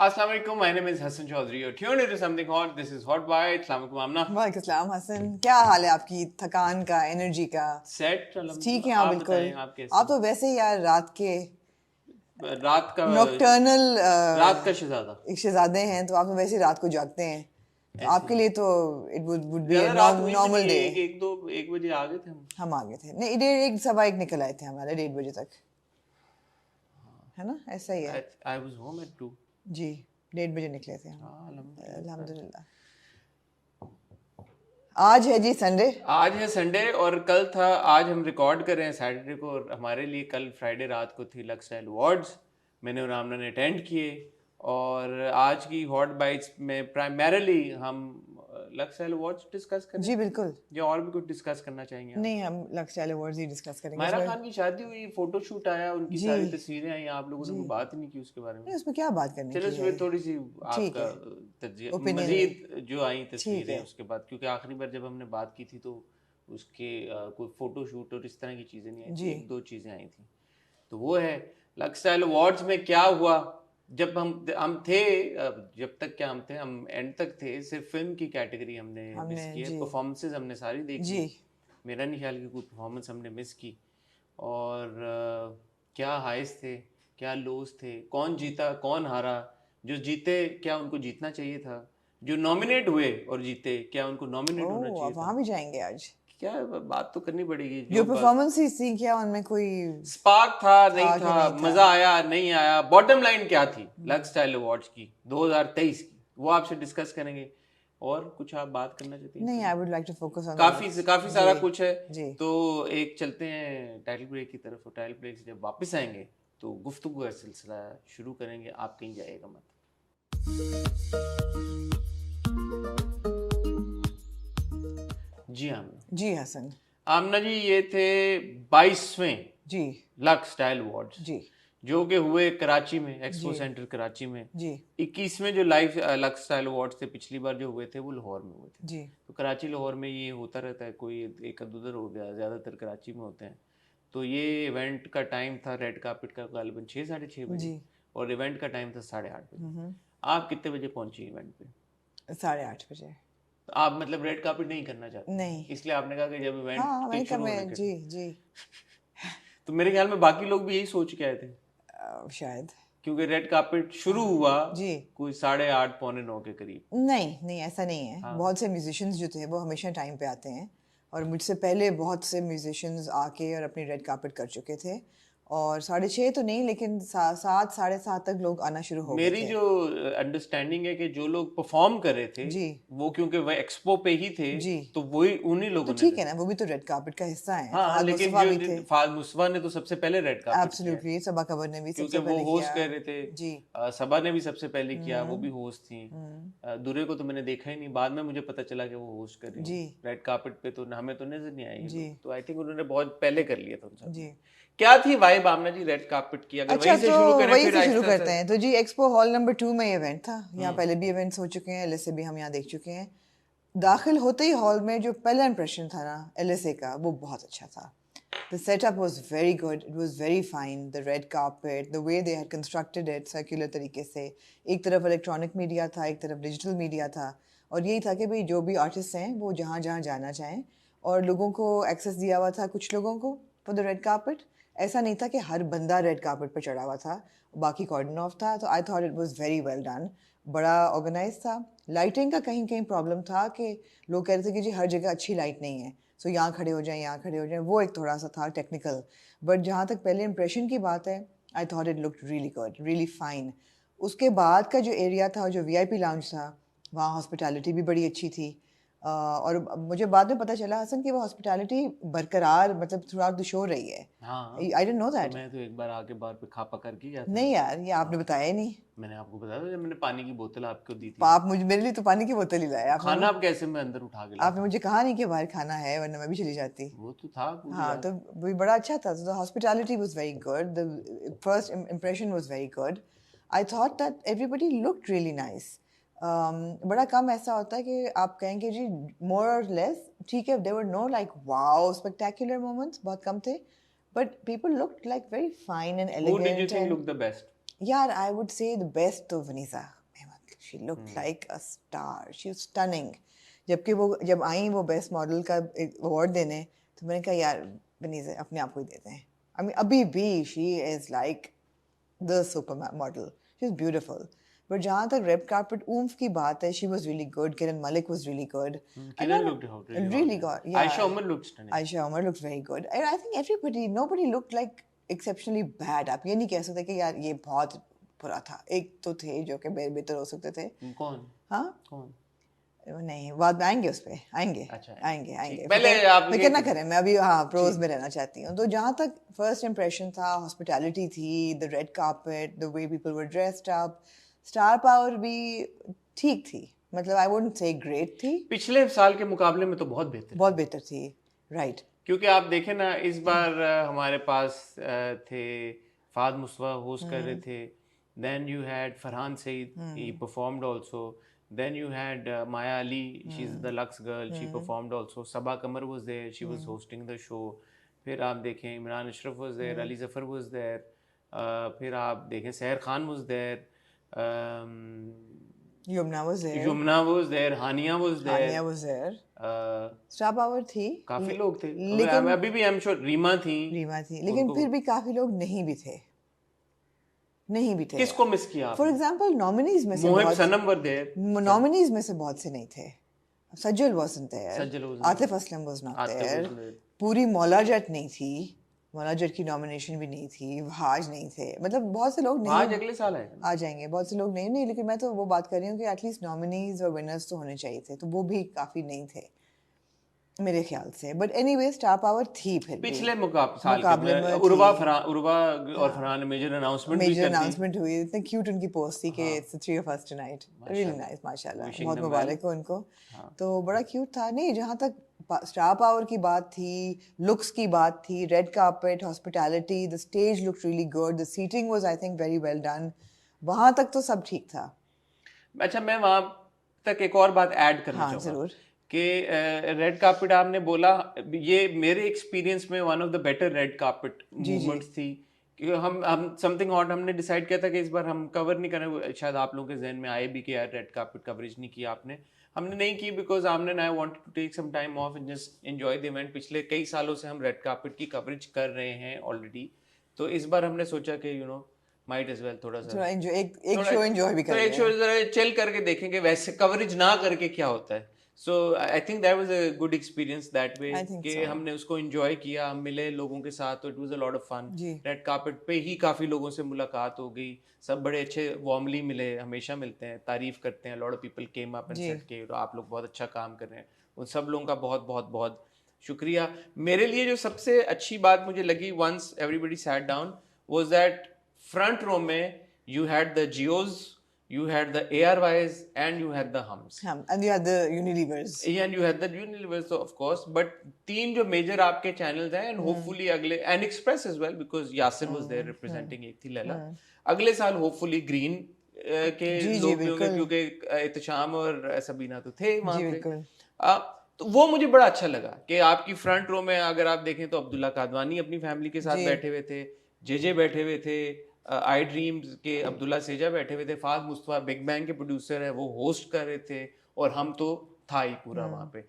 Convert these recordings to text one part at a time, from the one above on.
Assalamu alaikum, my name is Hassan Chaudhry. You're tuned into something hot. This is Hot Bite. Assalamu alaikum, Amna. वालेकुम अस्सलाम हसन, क्या हाल है आपकी? थकान का, एनर्जी का? सेट ठीक है, हाँ आप बिल्कुल। बताएं, आप कैसे? आप तो वैसे ही यार रात के रात का नॉकटर्नल रात का शहजादा शहजादे हैं, तो आप तो वैसे ही रात को जागते हैं। तो आपके लिए तो इट वुड बी ज्यादा रात हुई नॉर्मल नहीं, डे। एक बजे आ गए थे हम। आ गए थे, नहीं 1:30 निकल आए थे हमारे 1:30 बजे तक, है ना? ऐसा ही है I was home at 2. जी, 1:30 बजे निकले थे हम। अल्हम्दुलिल्लाह। अल्हम्दुलिल्लाह। आज है जी संडे। आज है संडे और कल था, आज हम रिकॉर्ड कर रहे हैं सैटरडे को, और हमारे लिए कल फ्राइडे रात को थी लक्सस्टाइल अवार्ड्स। मैंने और आमना ने अटेंड किए, और आज की हॉट बाइट्स में प्राइमरीली हम लक्सस्टाइल अवार्ड्स डिस्कस करें जी बिल्कुल। या और भी कुछ डिस्कस करना चाहेंगे? नहीं, हम लक्सस्टाइल अवार्ड्स ही डिस्कस करेंगे। मायरा खान की शादी हुई, फोटो शूट आया, उनकी जी। सारी तस्वीरें आई, आप लोगों ने कोई बात ही नहीं की उसके बारे में। नहीं, उसमें क्या बात करने चलो की इसमें है? थोड़ी सी ठीक आपका Opinion मजीद जो आई ठीक तस्वीरें है। उसके बाद, क्योंकि आखिरी बार जब हमने बात की थी तो उसके कोई फोटो शूट और इस तरह की चीजें नहीं आई थी, जी। एक दो चीजें आई थी। तो वो है लक्सस्टाइल अवार्ड्स में क्या हुआ। जब हम थे, जब तक क्या हम थे, हम एंड तक थे, सिर्फ फिल्म की कैटेगरी हमने मिस की है। जी। परफॉर्मेंसेज हमने सारी देखी। जी। मेरा नहीं ख्याल कि कोई परफॉर्मेंस हमने मिस की। और क्या हाइस थे, क्या लोस थे, कौन जीता कौन हारा, जो जीते क्या उनको जीतना चाहिए था, जो नॉमिनेट हुए और जीते क्या उनको नॉमिनेट होना ओह, चाहिए अब था। वहाँ भी जाएंगे आज? क्या बात तो करनी पड़ेगी। जो परफॉर्मेंस थी क्या उनमें कोई स्पार्क था नहीं कि था, नहीं था? मजा आया नहीं आया, बॉटम लाइन क्या थी लक्सस्टाइल अवार्ड्स की 2023 की, वो आपसे डिस्कस करेंगे। और कुछ आप बात करना चाहती हैं? नहीं, I would like to focus on काफी सारा कुछ है। जी। तो एक चलते हैं टाइटल ब्रेक की तरफ, और टाइटल ब्रेक से जब वापस आएंगे तो गुफ्तगू का सिलसिला शुरू करेंगे। आप कहीं जाइएगा मत। जी आमना। जी हसन। आमना जी, ये थे 22वें जी लक्सस्टाइल अवार्ड्स, जी जो कि हुए कराची में, एक्सपो जी। सेंटर कराची में। जी 21वें जो लाइव लक्सस्टाइल अवार्ड्स थे पिछली बार जो हुए थे, वो लाहौर में हुए थे। जी तो कराची लाहौर में ये होता रहता है, कोई एक उधर हो गया, ज़्यादातर कराची में होते हैं। तो ये इवेंट का टाइम था रेड कार्पेट का गालिबन 6 साढ़े 6 बजे, जी। और इवेंट का टाइम था 8:30 बजे। आप कितने बजे पहुंची इवेंट पे? 8:30 बजे। तो आप मतलब रेड कार्पेट नहीं करना चाहते? नहीं। इसलिए आपने कहा कि जब इवेंट हाँ, मैंने कहा शुरू होने मैं के, जी जी तो मेरे ख्याल में बाकी लोग भी यही सोच के आए थे, शायद। क्योंकि रेड कार्पेट शुरू हुआ जी। कोई 8:30 पौने 9 के करीब। नहीं ऐसा नहीं है। बहुत से म्यूजिशियंस जो थे वो हमेशा टाइम पे आते हैं, और मुझसे पहले बहुत से म्यूजिशियंस आके और अपनी रेड कार्पेट कर चुके थे, और 6:30 तो नहीं, लेकिन 7 7:30 तक लोग आना शुरू हो गए थे। मेरी जो अंडरस्टैंडिंग है कि जो लोग परफॉर्म कर रहे थे जी। वो क्योंकि वह एक्सपो पे ही थे, जी। तो वही उन्हीं तो लोगों ने ठीक है ना, वो भी तो रेड कार्पेट का हिस्सा है। हाँ, फहद लेकिन मुस्तफा भी थे। फाद मुस्तफा ने तो सबसे पहले रेड कार्पेट एब्सोल्युटली, सबा कबर ने भी क्योंकि सबसे वो पहले होस्ट किया। कर रहे थे। जी। सबा ने भी सबसे पहले किया, वो भी होस्ट थी। दुरे को तो मैंने देखा ही नहीं, बाद में मुझे पता चला कि वो होस्ट कर रही जी। है रेड कार्पेट पे, तो हमें तो नजर नहीं आई। जी। तो आई थिंक उन्होंने बहुत पहले कर लिया था उन सब। जी। क्या थी वाइब आमना जी रेड कार्पेट की? अगर अच्छा, वहीं से तो शुरू करें, वहीं फिर से शुरू आहिस्ता करते से। हैं। तो जी, एक्सपो हॉल नंबर 2 में इवेंट था। यहाँ पहले भी इवेंट्स हो चुके हैं, एलएसए भी हम यहाँ देख चुके हैं। दाखिल होते ही हॉल में जो पहला इंप्रेशन था ना एलएसए का, वो बहुत अच्छा था। The setup was very good. It was very fine. The red carpet, the way they had constructed it, circular तरीके से। एक तरफ इलेक्ट्रॉनिक मीडिया था, एक तरफ डिजिटल मीडिया था, और यही था कि भाई जो भी आर्टिस्ट हैं वो जहाँ जहाँ जाना चाहें, और लोगों को एक्सेस दिया हुआ था, कुछ लोगों को फॉर द रेड कार्पेट। ऐसा नहीं था कि हर बंदा रेड कार्पेट पर चढ़ा हुआ था, बाकी कॉर्डन ऑफ था। तो I thought it was very well done, बड़ा ऑर्गेनाइज था। लाइटिंग का कहीं कहीं प्रॉब्लम था कि लोग कह रहे थे कि जी हर जगह अच्छी लाइट नहीं है, सो यहाँ खड़े हो जाएं, यहाँ खड़े हो जाएं, वो एक थोड़ा सा था टेक्निकल। बट जहाँ तक पहले इंप्रेशन की बात है, I thought it looked really good, really fine. उसके बाद का जो एरिया था, जो वीआईपी लाउंज था, वहाँ हॉस्पिटैलिटी भी बड़ी अच्छी थी। और मुझे बाद में पता चला हसन कि वो हॉस्पिटैलिटी बरकरार मतलब थ्रू आउट द शो रही है। हाँ, आई डिडंट नो तो दैट। मैं तो एक बार आके बार पे खापा करके गया था। नहीं यार, ये आपने बताया ही नहीं। मैंने आपको बताया था जब मैंने पानी की बोतल आपको दी थी। आप मुझे मेरे लिए तो पानी की बोतल ही लाए आपने। खाना आप कैसे मैं अंदर उठा के लाया? आपने मुझे कहा नहीं कि बाहर खाना है, वरना मैं भी चली जाती। वो तो था पूरी हाँ, रात। तो वो भी बड़ा अच्छा था। The hospitality was very good, the first impression was very good. I thought that everybody looked really nice. बड़ा कम ऐसा होता है कि आप कहेंगे जी मोर और लेस, ठीक है, there were no like wow spectacular moments, बहुत कम थे, but people looked like very fine and Who did you elegant think and looked the best? यार I would say the best तो Vaneeza Ahmed, she looked like a star, she was stunning. जबकि वो जब आई वो best model का award देने, तो मैंने कहा यार वनीसा अपने आप को ही देते हैं। आई मीन अभी भी she is like the super model, she is beautiful. But जहाँ तक रेड कार्पेट ऊम्फ की बात है, she was really good, Kiran Malik was really good, Kiran looked really hot. good, yeah. Aisha Umar looked stunning. Aisha Umar looked very good. And I think nobody looked like exceptionally bad. आप ये नहीं कह सकते कि यार ये बहुत बुरा था। एक तो थे जो कि बेहतर हो सकते थे। कौन? हाँ? कौन? नहीं, बाद में आएंगे उस पे, आएंगे। अच्छा, आएंगे। पहले आप फिक्र ना करें, मैं अभी हाँ प्रोज में रहना चाहती हूँ। तो जहाँ तक फर्स्ट इम्प्रेशन था, हॉस्पिटैलिटी थी, the red carpet, the way people were dressed up, star power भी ठीक थी। मतलब आई वुडंट से ग्रेट थी, पिछले साल के मुकाबले में तो बहुत बेहतर थी, राइट। क्योंकि आप देखें ना, इस बार हमारे पास थे फाद मुस्तफा होस्ट कर रहे थे, then you had Farhan Saeed, he performed also, then you had Maya Ali, she is the Lux girl, she performed also, Saba Qamar was there, she was hosting the show. फिर आप देखें Imran Ashraf was there, Ali Zafar was there, फिर आप देखें Sehar Khan was there, Yumna was there. Yumna was there, Hania was there. Hania was there. Star Power थी, काफी लोग थे, लेकिन अभी भी I'm sure रीमा थी, लेकिन फिर भी काफी लोग नहीं भी थे। किसको मिस किया? फॉर एग्जाम्पल नॉमिनीज में से मोहिब सनम वर देयर, नॉमिनीज में से बहुत से नहीं थे। सज्जल wasn't there, Atif Aslam was not there, पूरी मौला जट नहीं थी, मौला जट की नॉमिनेशन भी नहीं थी, वहाज नहीं थे, मतलब बहुत से लोग नहीं। आज अगले साल आएगा, आ जाएंगे, बहुत से लोग नहीं, लेकिन मैं तो वो बात कर रही हूँ कि एटलीस्ट नॉमिनीज और विनर्स तो होने चाहिए थे, तो वो भी काफी नहीं थे मेरे ख्याल से। बट एनीवे स्टार पावर थी फिर पिछले मुकाबले में उर्वा और फरहान ने मेजर अनाउंसमेंट हुई, इतने क्यूट उनकी पोस्ट थी कि it's 3 of us tonight, really nice, माशाल्लाह, बहुत मुबारक हो उनको। तो बड़ा क्यूट था। नहीं, जहाँ तक स्टार पावर की बात थी, लुक्स की बात थी, red carpet, hospitality, the stage looked really good, the seating was I think very well done, वहाँ तक तो सब ठीक था। अच्छा, मैं वहाँ तक एक और बात ऐड करना चाहूँगा। जरूर। कि रेड कार्पेट आपने बोला, ये मेरे एक्सपीरियंस में one of the better red carpet movements थी। क्योंकि हम समथिंग हॉट हमने डिसाइड किया था कि इस बार हम कवर नहीं करें, शायद आप लोगों के जहन में आए भी कि यार रेड कार्पेट कवरेज नहीं किया आपने, हमने नहीं की बिकॉज आमने and I wanted to take some time off and just enjoy the event. पिछले कई सालों से हम रेड कार्पेट की कवरेज कर रहे हैं ऑलरेडी, तो इस बार हमने सोचा कि you know might as well थोड़ा सा एक शो एंजॉय भी करें, एक शो जरा चिल करके देखेंगे, वैसे कवरेज ना करके क्या होता है। So I think that was a good experience that way कि हमने उसको enjoy किया, हम मिले लोगों के साथ, तो it was a lot of fun। Red carpet पे ही काफ़ी लोगों से मुलाकात हो गई, सब बड़े अच्छे वार्मली मिले, हमेशा मिलते हैं, तारीफ करते हैं, lot of people came up and said कि आप लोग बहुत अच्छा काम कर रहे हैं, उन सब लोगों का बहुत बहुत बहुत शुक्रिया। मेरे लिए जो सबसे अच्छी बात मुझे लगी once everybody sat down was that front row में you had the Jios, you had the ARYs and you had the Hums. And you had the Unilevers. Yeah, and you had the Unilevers, so of course. But तीन जो major आपके channels हैं, and hopefully अगले, and Express as well because Yasir was there representing एक थी लैला। अगले साल hopefully Green के लोग भी होंगे क्योंकि इत्शाम और सबीना तो थे वहाँ पे। तो वो मुझे बड़ा अच्छा लगा कि आपकी फ्रंट रो में अगर आप देखें तो अब्दुल्ला कादवानी अपनी फैमिली के साथ बैठे हुए थे, जेजे बैठे हुए थे, आई ड्रीम्स के अब्दुल्ला सेजा बैठे हुए थे, फाद मुस्तफा बिग बैंग के प्रोड्यूसर है वो होस्ट कर रहे थे, और हम तो था ही पूरा वहाँ पे।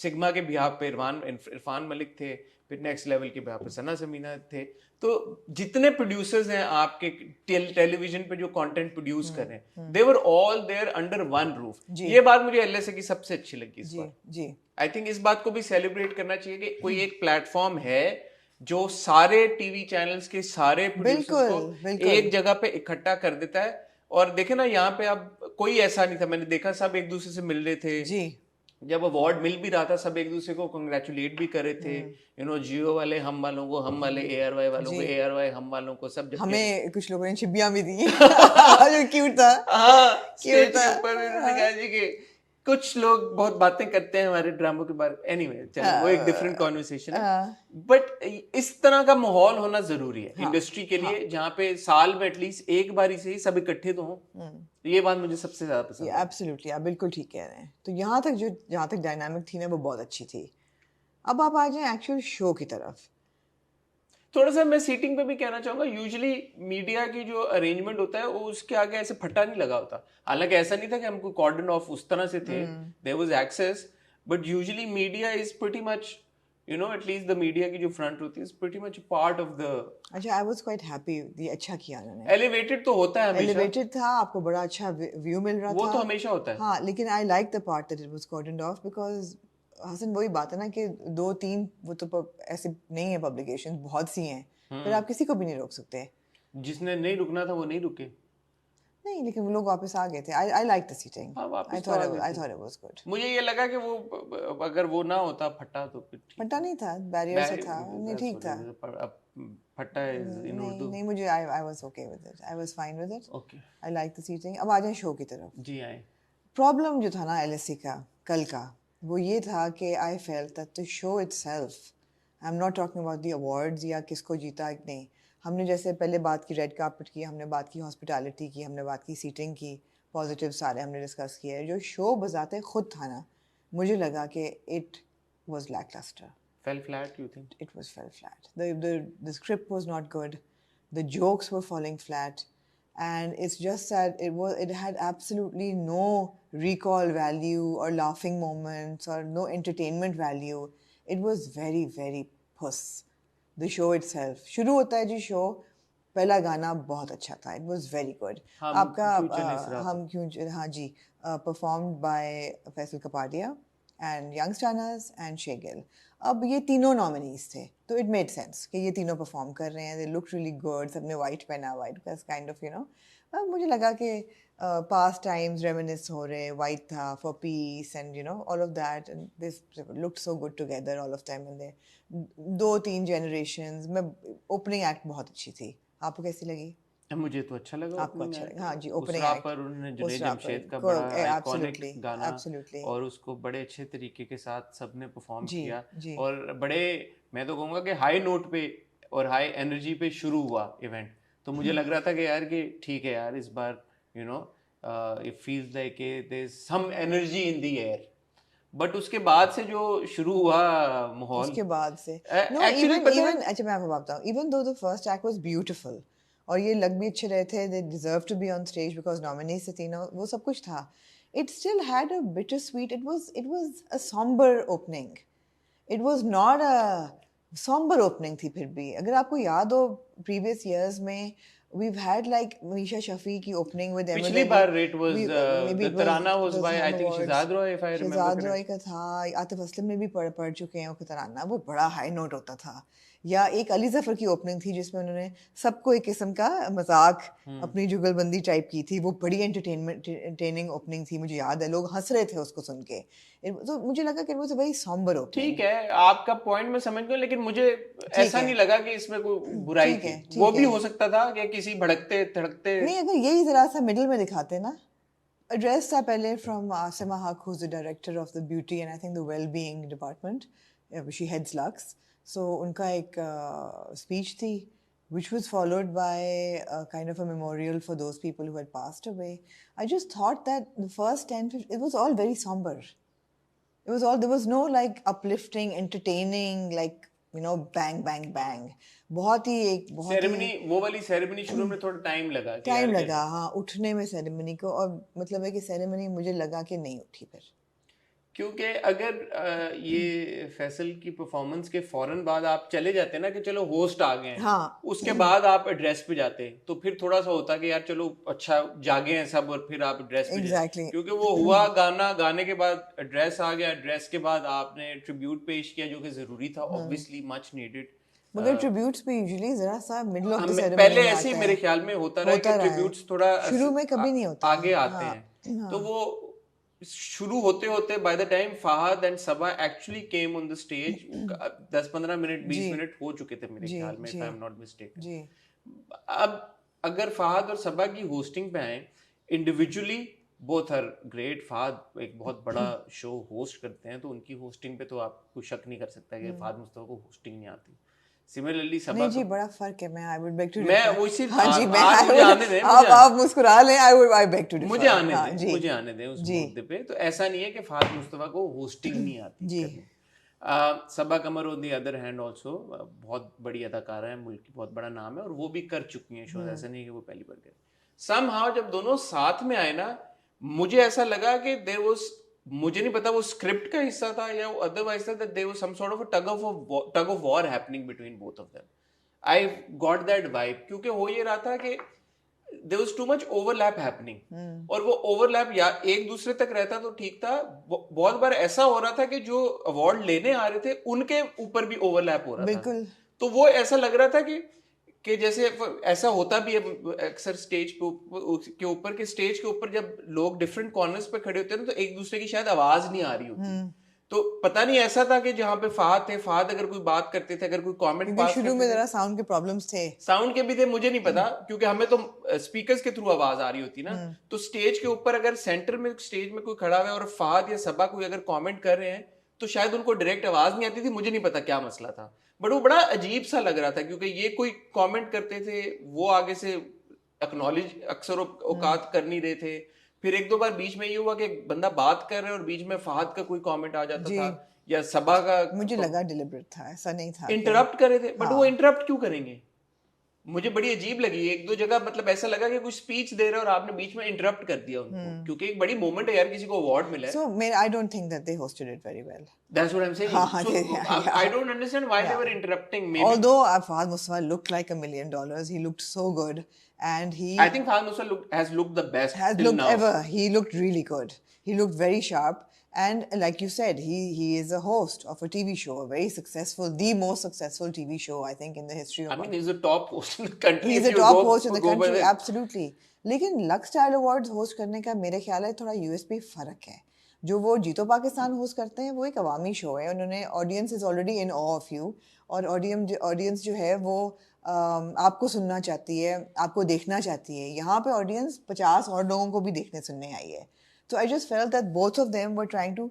सिग्मा के बिहार पे इरफान मलिक थे, फिर नेक्स्ट लेवल के बिहार पे सना समीना थे। तो जितने प्रोड्यूसर्स हैं आपके टेलीविजन पे जो कंटेंट प्रोड्यूस कर रहे हैं, they were all there under one roof. ये बात मुझे एलएसए की सबसे अच्छी लगी इस बार। आई थिंक इस बात को भी सेलिब्रेट करना चाहिए कि कोई एक प्लेटफॉर्म है जो सारे टीवी चैनल्स के सारे प्रोड्यूसर्स को एक जगह पे इकट्ठा कर देता है। और देखे ना, यहाँ पे अब कोई ऐसा नहीं था, मैंने देखा सब एक दूसरे से मिल रहे थे जी। जब अवार्ड मिल भी रहा था सब एक दूसरे को कंग्रेचुलेट भी कर रहे थे, यू नो, जियो वाले हम वालों को, हम वाले ARY वालों को, ARY हम वालों को, सब। हमें कुछ लोगों ने छिबियां भी दी जो क्यूट था। हाँ, क्यूट था। कुछ लोग बहुत बातें करते हैं हमारे ड्रामों के बारे में, एनीवे चलो वो एक डिफरेंट कॉन्वर्सेशन है। बट इस तरह का माहौल होना जरूरी है इंडस्ट्री के लिए, जहाँ पे साल में एटलीस्ट एक बारी से ही सब इकट्ठे तो हों। ये बात मुझे सबसे ज्यादा पसंद है। एब्सोल्युटली, आप बिल्कुल ठीक कह रहे हैं। तो जहाँ तक डायनामिक थी ना वो बहुत अच्छी थी। अब आप आ जाएं एक्चुअल शो की तरफ। थोड़ा सा मैं सीटिंग पे भी कहना चाहूंगा, यूजुअली मीडिया की जो अरेंजमेंट होता है वो उसके आगे ऐसे फट्टा नहीं लगा होता। हालांकि ऐसा नहीं था कि हमको कॉर्डन ऑफ उस तरह से थे, there was access, but usually media is pretty much, you know, at least the media की जो फ्रंट होती है is pretty much part of the. अच्छा, आई वाज क्वाइट हैप्पी, ये अच्छा किया उन्होंने। एलिवेटेड तो होता है हमेशा, एलिवेटेड था, आपको बड़ा अच्छा व्यू मिल रहा वो था। तो हमेशा होता है। हाँ, लेकिन I like the part that it was cordoned off, because Hasan वही बात है ना कि 2-3 वो तो ऐसे नहीं है, पब्लिकेशन बहुत सी हैं, फिर आप किसी को भी नहीं रोक सकते। जिसने नहीं रुकना था वो नहीं रुके। नहीं, लेकिन वो लोग वापस आ गए थे। I like the seating. हाँ, वापस आई तो आ थॉट गए आई थे। Thought it was good. मुझे ये लगा कि वो अगर वो ना होता फटा तो फिर ठीक फटा था। नहीं था, बैरियर से था, नहीं That's ठीक what था। it is. अब फटा इज इन नहीं उर्दू। नहीं, मुझे I was okay with it, I was fine with it. Okay, I like the seating. अब आ जाए शो की तरफ। जी आए। प्रॉब्लम जो था ना एलएससी का कल का, वो ये था कि I felt that the show itself, I am not talking about the awards या किसको जीता, नहीं। हमने जैसे पहले बात की रेड कार्पेट की, हमने बात की हॉस्पिटैलिटी की, हमने बात की सीटिंग की, पॉजिटिव सारे हमने डिस्कस किए। जो शो बजाते खुद था ना, मुझे लगा कि it was lacklustre. Fell flat, you think? It was fell flat. The script was not good. The jokes were falling flat, and it's just that it had absolutely no recall value or laughing moments or no entertainment value. It was very very puss. The show itself. शुरू होता है जी show, पहला गाना बहुत अच्छा था. It was very good. हम आपका क्यों चले इस राह हम क्यों, हाँ जी, performed by Faisal Kapadia and Youngstars and Shegil. अब ये तीनों नॉमिनीज थे, तो इट मेड सेंस कि ये तीनों परफॉर्म कर रहे हैं. दे लुक रियली गुड, सबने वाइट पहना, वाइट का काइंड ऑफ, यू नो, मुझे लगा कि पास्ट टाइम्स रेमिनिस हो रहे, वाइट था for piece and you know all of that, and this looked so good together all of time. And they 2-3 generations में ओपनिंग एक्ट बहुत अच्छी थी. आपको कैसी लगी? मुझे तो अच्छा लगा। आपको अच्छा लगा? हाँ जी, ओपनिंग उसरा एक्ट पर उन्होंने जुनैद उसरा जमशेद का पर बड़ा आइकॉनिक एब्सोल्युटली गाना एब्सोल्युटली और उसको बड़े अच्छे तरीके के साथ सबने परफॉर्म जी किया, जी और बड़े, मैं तो कहूँगा कि हाई नोट पे और हाई एनर्जी पे शुरू हुआ इवेंट। तो मुझे लग रहा था कि यार कि ठीक है यार, इस बार you know it feels like there is some energy in the air. But उसके बाद से जो शुरू हुआ माहौल, उसके बाद से नो एक्चुअली इवन पता है, इवन अच्छा, मैं आपको बताता हूँ, even though the first act was beautiful और ये लग भी अच्छे रहे थे, they deserve to be on stage because nominees से तीनों, वो सब कुछ था. It still had a bitter sweet. It was a sombre opening. It was not a sombre opening थी. फिर भी अगर आपको याद हो प्रीवियस इयर्स में we've had like Misha Shafi की opening with पिछली Emily. Bar it was maybe the it Tarana was it by I Ham think Awards. Shehzad Roy, if I remember Shahzad correct. Roy का था, आतिफ असलम ने भी पढ़ चुके हैं वो तराना, वो बड़ा हाई नोट होता था. या एक अली जफर की ओपनिंग थी जिसमें उन्होंने सबको एक किस्म का मजाक, अपनी जुगलबंदी टाइप की थी. वो बड़ी एंटरटेनिंग ओपनिंग थी, मुझे याद है लोग हंस रहे थे उसको सुन के. तो मुझे लगा कि वो वेरी सॉम्बर ओपनिंग. ठीक है, आपका पॉइंट मैं समझ गया, लेकिन मुझे ऐसा नहीं लगा कि इसमें कोई बुराई ठीक थी. है, ठीक वो भी है. हो सकता था कि किसी भड़कते थड़कते. नहीं, अगर यही जरा सा मिडिल में दिखाते ना. एड्रेस था पहले from Asima Haq, who is the director of the beauty and I think the well being department, she heads Lux. So उनका एक स्पीच थी which was followed by a kind of a memorial for those people who had passed away. I just thought that the first 10-15, it was all very somber. It was all, there was no like uplifting, entertaining, like, you know, bang bang bang. बहुत ही ceremony, वो वाली ceremony शुरू में थोड़ा time लगा कि time यार लगा, हाँ, उठने में सेरेमनी को. और मतलब है कि सेरेमनी मुझे लगा कि नहीं उठी फिर. क्योंकि अगर ये फैसल की परफॉर्मेंस के फौरन बाद आप चले जाते ना कि चलो होस्ट आ गए हैं, हाँ, उसके बाद आप एड्रेस पे जाते, तो फिर थोड़ा सा होता कि यार चलो अच्छा जागे हैं सब, और फिर आप एड्रेस पे एग्जैक्टली. क्योंकि वो हुआ गाना, गाने के बाद एड्रेस आ गया, एड्रेस के बाद आपने ट्रिब्यूट पेश किया जो कि जरूरी था, ऑब्वियसली मच नीडेड. मगर ट्रिब्यूट्स भी यूजुअली जरा सा मिडिल ऑफ द सेरेमनी पहले में ऐसे ही आता मेरे है. ख्याल में होता रहा कि ट्रिब्यूट्स थोड़ा शुरू में कभी नहीं होता. आगे आते हैं. तो वो शुरू होते होते by the time Fahad and Saba actually came on the stage, 10-15 minute 20 minute हो चुके थे मेरे ख्याल में, if I am not mistaken. जी. अब अगर फहद और सबा की होस्टिंग पे आए, individually both are great. Fahad एक बहुत बड़ा शो होस्ट करते हैं, तो उनकी होस्टिंग पे तो आप कोई शक नहीं कर सकता कि फहद मुस्तफा को होस्टिंग नहीं आती. सिमिलरली सबा, नहीं जी, बड़ा फर्क है. मैं आई वुड बेग टू, मैं वो इसी, हाँ जी, मैं आज मुझे आने दें, आप मुस्कुरा लें. आई बेग टू, मुझे आने दें उस मुद्दे पे. तो ऐसा नहीं है कि फहद मुस्तफा को होस्टिंग नहीं आती. Saba Qamar on the other hand also बहुत बड़ी अदाकारा है, मुल्क की बहुत बड़ा नाम है और वो भी कर चुकी हैं शोज, ऐसा नहीं कि वो पहली बार कर। समहाउ जब दोनों साथ में आए ना, मुझे ऐसा लगा कि देयर वाज, मुझे नहीं पता वो स्क्रिप्ट का हिस्सा था या अदरवाइज था, that there was some sort of a tug of war happening between both of them. I got that vibe, क्योंकि हो ये रहा था कि there was too much overlap happening, और वो ओवरलैप या एक दूसरे तक रहता तो ठीक था, बहुत बार ऐसा हो रहा था कि जो अवार्ड लेने आ रहे थे उनके ऊपर भी ओवरलैप हो रहा था। बिल्कुल। तो वो ऐसा लग रहा था कि जैसे ऐसा होता भी है अक्सर स्टेज के ऊपर, के स्टेज के ऊपर जब लोग डिफरेंट कॉर्नर्स पे खड़े होते हैं ना, तो एक दूसरे की शायद आवाज नहीं आ रही होती। तो पता नहीं ऐसा था कि जहां पे फहद थे, फहद अगर कोई बात करते थे, अगर कोई कमेंट क्योंकि पास शुरू में जरा साउंड के प्रॉब्लम्स थे, साउंड के भी थे, मुझे नहीं पता, क्योंकि हमें तो स्पीकर्स के थ्रू आवाज आ रही होती ना। तो स्टेज के ऊपर अगर सेंटर में स्टेज में कोई खड़ा हुआ है और फहद या सबा कोई अगर कमेंट कर रहे हैं, तो शायद उनको डायरेक्ट आवाज नहीं आती थी, मुझे नहीं पता क्या मसला था, बट वो बड़ा अजीब सा लग रहा था, क्योंकि ये कोई कमेंट करते थे, वो आगे से एक्नॉलेज अक्सर औकात कर नहीं रहे थे। फिर एक दो बार बीच में ये हुआ कि बंदा बात कर रहे हैं और बीच में फहद का कोई कमेंट आ जाता था या सबा का, मुझे लगा डिलिबरेट था, ऐसा नहीं था इंटरप्ट कर रहे थे। बट वो इंटरप्ट क्यों करेंगे, मुझे बड़ी अजीब लगी एक दो जगह, मतलब ऐसा लगा कि कुछ स्पीच दे रहे और आपने बीच में इंटरप्ट कर दिया उनको, क्योंकि एक बड़ी मोमेंट है यार, किसी को अवार्ड मिला है। So I don't think that they hosted it very well. That's what I'm saying. So I don't understand why they were interrupting. Maybe although Fahad Mustafa looked like $1 million, he looked so good, and I think Fahad Mustafa has looked the best has till looked now. ever. He looked really good. He looked very sharp, and like you said, he is a host of a TV show, a very successful, the most successful TV show I think in the history of. I mean, he's a top host in the country. He's a top host in the country, absolutely. लेकिन lux style awards host करने का मेरे ख्याल है थोड़ा USP फर्क है। जो वो जीतो पाकिस्तान होस्ट करते हैं वो एक अवामी शो है, उन्होंने audience is already in awe of you, और ऑडियंस जो है वो आपको सुनना चाहती है, आपको देखना चाहती है। यहाँ पे ऑडियंस 50 और लोगों को भी देखने सुनने आई है। So I just felt that both of them were trying to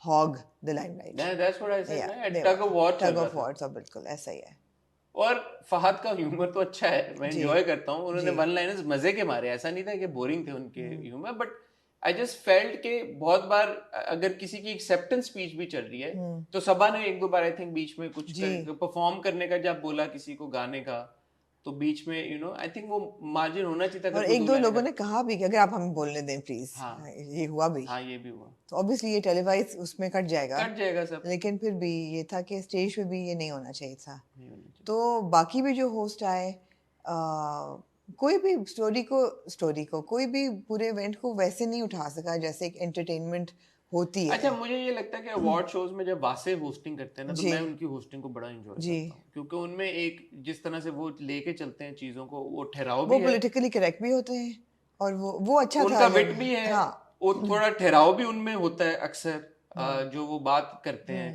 hog the limelight. That's what I said. Yeah, tug of war. Tug of war, तो बिल्कुल ऐसा ही है। और फहद का ह्यूमर तो अच्छा है, मैं एंजॉय करता हूँ। उन्होंने वन लाइनर्स मजे के मारे, ऐसा नहीं था कि बोरिंग थे उनके humour, but I just felt के बहुत बार अगर किसी की एक्सेप्टेंस स्पीच भी चल रही है, तो सबा ने एक दो बार आई थिंक बीच में कुछ परफॉर्म करने का जब बोला किसी को गाने का, तो बीच में आई थिंक वो मार्जिन होना चाहिए था। और एक दो लोगों ने कहा भी कि अगर आप हमें बोलने दें प्लीज। हाँ, ये हुआ भी। हाँ, ये भी हुआ। तो ऑब्वियसली ये टेलीवाइज उसमें कट जाएगा सब, लेकिन फिर भी ये था कि स्टेज पे भी ये नहीं होना चाहिए था। तो बाकी भी जो होस्ट आए, कोई भी स्टोरी को कोई भी पूरे इवेंट को वैसे नहीं उठा सका जैसे एक एंटरटेनमेंट होती है। अच्छा, मुझे ये लगता है कि अवार्ड शोज में जब वासे होस्टिंग करते हैं ना, तो मैं उनकी होस्टिंग को बड़ा एंजॉय करता हूँ, क्योंकि उनमें एक जिस तरह से वो लेके चलते हैं चीजों को, वो ठहराव भी है, वो पॉलिटिकली करेक्ट भी होते हैं, और वो अच्छा उनका विट भी है। हाँ, वो थोड़ा ठहराव भी उनमें होता है अक्सर जो वो बात करते हैं।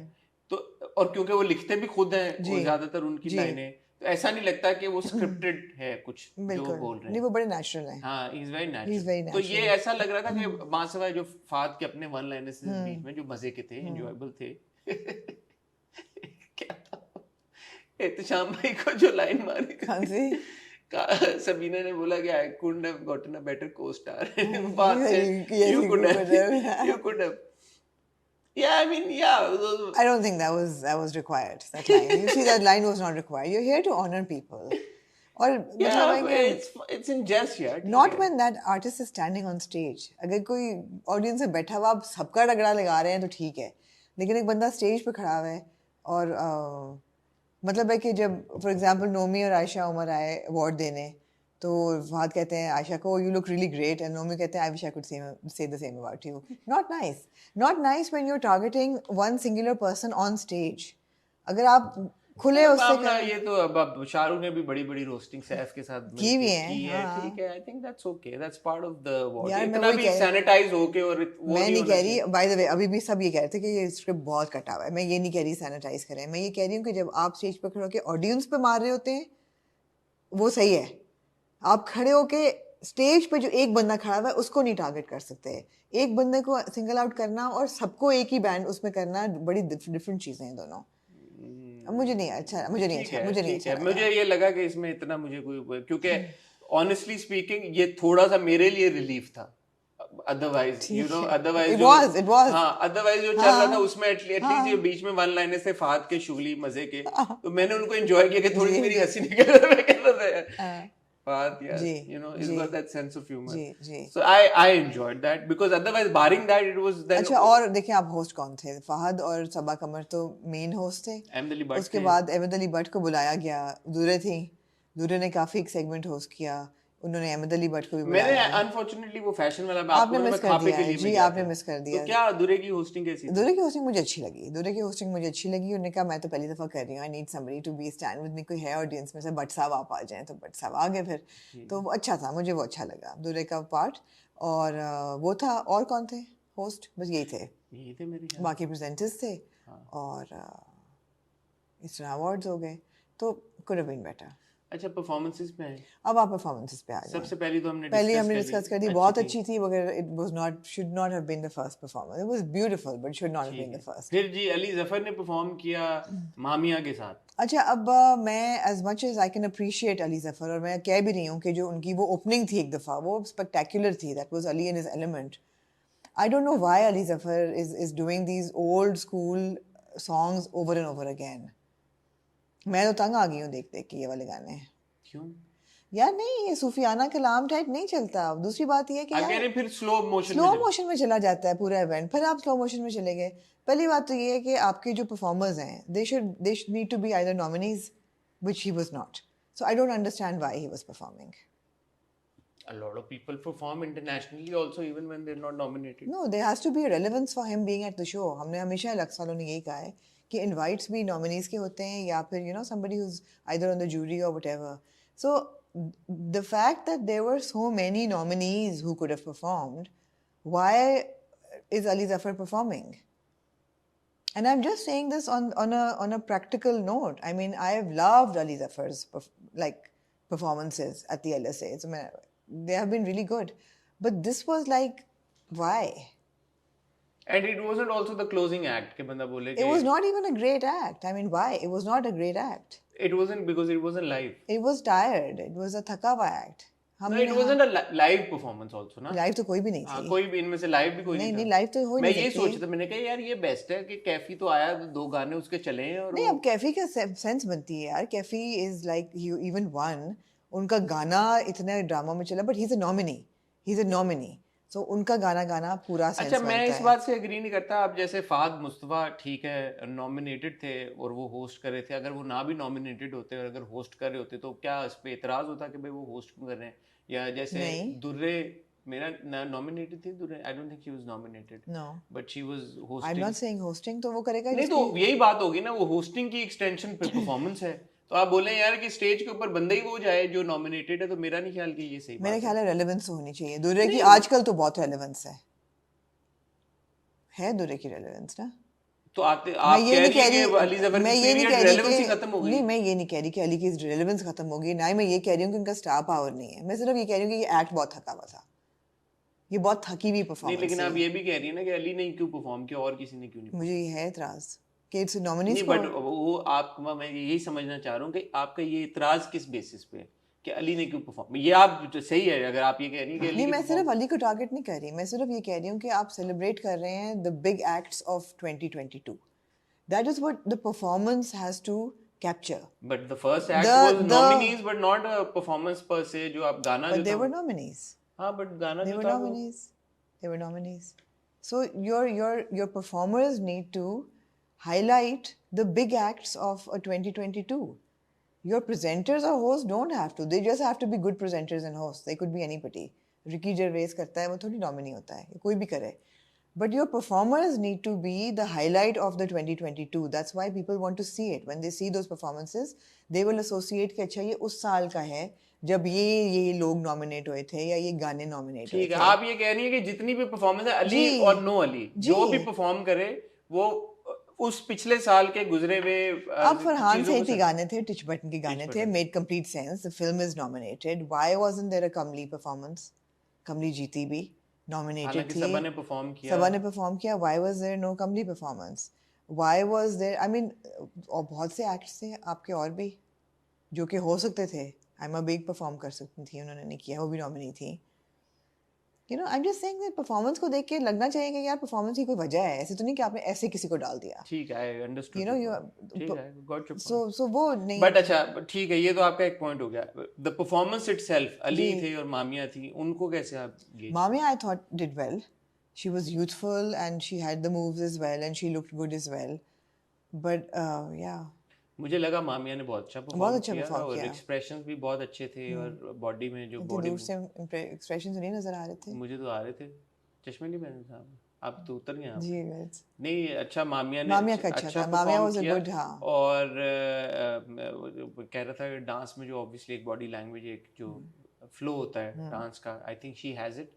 तो और क्योंकि वो लिखते भी खुद हैं ज्यादातर उनकी लाइनें, तो ऐसा नहीं लगता कि वो स्क्रिप्टेड है कुछ जो बोल रहे हैं। नहीं, वो बड़े नेचुरल हैं। हाँ, ही इज वेरी नेचुरल। तो ये ऐसा लग रहा था कि बांसवाई जो फहद के अपने वन लाइनर्स बीच में जो मजे के थे, एंजॉयबल थे। क्या एहतशाम भाई को जो लाइन मारी, सबीना ने बोला कि I couldn't have gotten a better co-star. You could have. Yeah, I mean, yeah. I don't think that was required, that line. You see, that line was not required. You're here to honor people. Or it's in jest, yeah. Not when that artist is standing on stage. अगर कोई audience में बैठा हुआ आप सबका रगड़ा लगा रहे हैं तो ठीक है, लेकिन एक बंदा स्टेज पे खड़ा हुआ है और मतलब है कि जब फॉर एग्जांपल नोमी और आयशा उमर आए अवार्ड देने, तो फहद कहते हैं आयशा को you look really great, and Nomi कहते हैं I wish I could say the same about you. Not nice when you are targeting one singular person on stage. अगर आप खुले उससे ये तो अब शाहरुख ने भी बड़ी बड़ी रोस्टिंग सैफ के साथ की भी है, ठीक है। I think that's okay, that's part of the award. इतना भी सैनिटाइज होके, और मैं नहीं कह रही, बाय द वे अभी भी सब ये कह रहे थे कि ये स्क्रिप्ट बहुत कटा हुआ है। मैं ये नहीं कह रही सैनिटाइज करें, मैं ये कह रही हूँ कि जब आप स्टेज पर खड़े होकर ऑडियंस पे मार रहे होते हैं वो सही है। आप खड़े होके स्टेज पे जो एक बंदा खड़ा हुआ है उसको नहीं टारगेट कर सकते। एक बंदे को सिंगल आउट करना और सबको एक ही बैंड उसमें करना बड़ी डिफरेंट चीजें हैं दोनों। मुझे नहीं अच्छा। मुझे ये लगा कि इसमें इतना मुझे कोई, क्योंकि ऑनेस्टली स्पीकिंग ये थोड़ा सा मेरे लिए रिलीफ था। अदरवाइज ठीक है। अदरवाइज It जो was, it was. हाँ अदरवाइज जो चल हाँ, रहा था उसमें एटलीस्ट ये बीच में वन लाइनर से फाद के शुगली मजे के, तो मैंने उनको एंजॉय किया कि थोड़ी सी जी, मेरी हंसी निकल रहा है। मैं कह रहा था यार हाँ, फाद यार जी, he's ji, got that sense of humor. Ji, ji. So I enjoyed that because otherwise barring that it was then अच्छा, और देखिए आप होस्ट कौन थे? फहद और सबा कमर तो मेन होस्ट थे। अहमद अली भट्ट उसके थे। बाद अहमद अली भट्ट को बुलाया गया, दूरे थी, दूरे ने काफ़ी एक सेगमेंट होस्ट किया, उन्होंने अहमद अली भट्ट को भी मैंने बुलाया। अनफॉर्चुनेटली वो फैशन वाला आपने आपको मैं मिस कर खापे दिया के है लिए जी, मैं गया आपने था। मिस कर तो दिया। क्या दुरे की होस्टिंग कैसी थी? दूरे की होस्टिंग मुझे अच्छी लगी, दूरे की होस्टिंग मुझे अच्छी लगी। उन्होंने कहा मैं तो पहली दफ़ा कर रही हूँ, I need somebody to be stand with me, कोई है ऑडियंस में से भट्ट साहब आप आ जाएं, तो भट्ट साहब आ गए फिर, तो वो अच्छा था, मुझे वो अच्छा लगा दूरे का पार्ट। और वो था, और कौन थे होस्ट? बस यही थे, यही थे मेरे ख्याल। बाकी प्रेजेंटर्स थे। हाँ। और इस तरह अवार्ड्स हो गए, तो कुड हैव बीन बेटर। अच्छा परफॉर्मेंसेस पे आए। अब आप परफॉर्मेंसेस पे आ जाएं। सबसे पहली तो हमने पहले डिस्कस हमने कर डिस्कस कर दी, ली, बहुत थी। अच्छी थी, मगर it was not, should not have been the first performance. It was beautiful but should not have ठीक बीन है। The first. फिर जी अली जफर ने परफॉर्म किया मामिया के साथ। अच्छा, अब मैं as much as I can appreciate Ali Zafar, और मैं कह भी रही हूँ कि जो उनकी वो ओपनिंग थी एक दफ़ा, वो स्पेक्टेकुलर थी, that was Ali in his element. I don't know why Ali Zafar is doing these old school songs over and over again. मैं तो तंग आ गई हूँ देख देख के ये वाले गाने। क्यों? यार नहीं, ये सूफियाना कलाम टाइप नहीं चलता। दूसरी बात ये है कि आप कह यार रहे हैं फिर स्लो मोशन स्लो में मोशन में चला जाता है पूरा इवेंट, फिर आप स्लो मोशन में चले गए। पहली बात तो ये है कि आपके जो परफॉर्मर्स हैं, they should need to be either nominees, which he was not. So I don't understand why he was performing. a lot of people perform internationally also even when they're not nominated. No, there has to be a relevance for him being at the show. हमने हमेशा लग सालों ने यही कहा है कि invites भी नॉमिनीज के होते हैं, या फिर somebody who is either on the jury और whatever. So the fact that there were so many nominees who could have performed, why is Ali Zafar performing? And I'm just saying this on a practical note. I mean, I've loved Ali Zafar's performances at the LSA. They have been really good, but this was like, why? And it wasn't also the closing act कि बंदा बोले It कि was not even a great act. I mean, why? It was not a great act. it wasn't because it wasn't live. It was tired. It was a thakawa act. No, it wasn't a live performance also ना। Live तो कोई भी नहीं हाँ थी। कोई भी इनमें से लाइव भी कोई नहीं नहीं नहीं, था। लाइव तो हो ही मैं नहीं ये सकती। सोच रहा था, मैंने कहा यार ये बेस्ट है कि कैफी तो आया, दो गाने उसके चले हैं और नहीं, अब कैफी का सेंस बनती है यार। Kaifi is like you even won, उनका गाना इतने ड्रामा में चला, but he is a nominee, he is a nominee, so उनका गाना गाना पूरा सेंस अच्छा बनता मैं है। इस बात से एग्री नहीं करता। अब जैसे फाद मुस्तफा ठीक है नॉमिनेटेड थे और वो होस्ट कर रहे थे, अगर वो ना भी नॉमिनेटेड होते और अगर होस्ट कर रहे होते तो क्या इस पे एतराज होता कि भाई वो होस्ट क्यों कर रहे हैं? या जैसे नहीं। दुर्रे मेरा नॉमिनेटेड थी Durre, I don't think she was nominated no, but she was I am hosting. Not saying hosting, तो वो करेगा नहीं तो यही बात होगी ना, वो होस्टिंग की एक्सटेंशन पे परफॉर्मेंस है। तो आप बोले यार कि स्टेज के ऊपर बंदा ही वो जाए जो नॉमिनेटेड है, तो मेरा नहीं ख्याल कि ये सही मेरे बात ख्याल है रेलेवेंस होनी चाहिए दुर्रे की। नहीं। आजकल तो बहुत रेलेवेंस है दुर्रे की रेलेवेंस ना। तो आते मैं आप ये कह नहीं रही कह है कि रही, अली जफर मैं की ये नहीं पीरियड कह रही रेलेवेंसी कि खत्म हो गई। नहीं, मैं ये नहीं कह रही कि अली की रेलेवेंस खत्म हो गई, ना ही मैं ये कह रही हूँ कि उनका स्टार पावर नहीं है। मैं सिर्फ ये कह रही हूँ कि ये एक्ट बहुत थका हुआ था, ये बहुत थकी हुई नहीं परफॉर्मेंस लेकिन आप थी। ये भी कह रही है ना कि अली ने क्यों परफॉर्म किया और किसी ने क्यों नहीं मुझे ये है इतराज कि इट्स नॉमिनीज नहीं को। बट वो आप मैं यही समझना चाह रहा हूँ कि आपका ये इतराज किस बेसिस पे है कि अली ने क्यों परफॉर्म। ये आप तो सही है अगर आप ये कह रही हैं कि अली नहीं, ने मैं perform- सिर्फ अली को टारगेट नहीं कर रही, मैं सिर्फ ये कह रही हूँ कि आप सेलिब्रेट कर रहे हैं the big acts of 2022। That is what the performance has to capture. But the first act The- was the- nominees but not a performance per se। जो आप गाना But जो they था were nominees. हाँ but गाना They जो were था वो nominees. They were nominees. So your performers need to highlight the big acts of a 2022. Your presenters or hosts don't have to. They just have to be good presenters and hosts. They could be anybody. Ricky Gervais करता है, वो थोड़ी nominee होता है, कोई भी करे. But your performers need to be the highlight of the 2022. That's why people want to see it. When they see those performances, they will associate कि अच्छा ये उस साल का है जब ये लोग नॉमिनेट हुए थे या ये गाने नॉमिनेट हुए ठीक है। थे। आप ये कह रही है कि जितनी भी परफॉर्मेंस है अली जी। और नो अली जी। जो भी परफॉर्म करे वो उस पिछले साल के गुजरे हुए अब फरहान चीजों को सेठी गाने थे, टिच बटन के गाने थे, button. Made complete sense, the film is nominated, why wasn't there a Kamli performance? कमली जीती भी, नॉमिनेटेड हालांकि थी, सबा ने परफॉर्म किया। सबा ने परफॉर्म किया, why was there no Kamli performance? Why was there, I mean, और बहुत से एक्ट्स थे आपके और भी जो कि हो सकते थे। आयमा बेग परफॉर्म कर सकती थी, उन्होंने नहीं किया, वो भी नॉमिनी थी। You know, I'm just saying that performance को देख के लगना चाहिए कि यार performance की कोई वजह है, ऐसे तो नहीं कि आपने ऐसे किसी को डाल दिया. ठीक है, I understood You know, your you point. ठीक है, got your so point. वो नहीं. बट अच्छा ठीक है, ये तो आपका एक पॉइंट हो गया. द परफॉर्मेंस इटसेल्फ, अली जी. थे और मामिया थी, उनको कैसे आप gauge? Mamiya, I thought did well. She was youthful and she had the moves as well and she looked good as well. But yeah. मुझे लगा मामिया ने बहुत अच्छा बहुत परफॉर्म अच्छा किया perform और किया. एक्सप्रेशंस भी बहुत अच्छे थे और बॉडी में जो मुझे बॉडी दूर से expressions नहीं नजर आ रहे थे. मुझे तो आ रहे थे. चश्मे नहीं पहने थे आपने, आप तो उतर गए आप. जी guys. नहीं अच्छा, मामिया ने मामिया का अच्छा था. मामिया perform was a किया. good, हाँ. और कह रहा था डांस में जो ऑब्वियसली एक बॉडी लैंग्वेज, एक जो फ्लो होता है डांस का, I think she has it.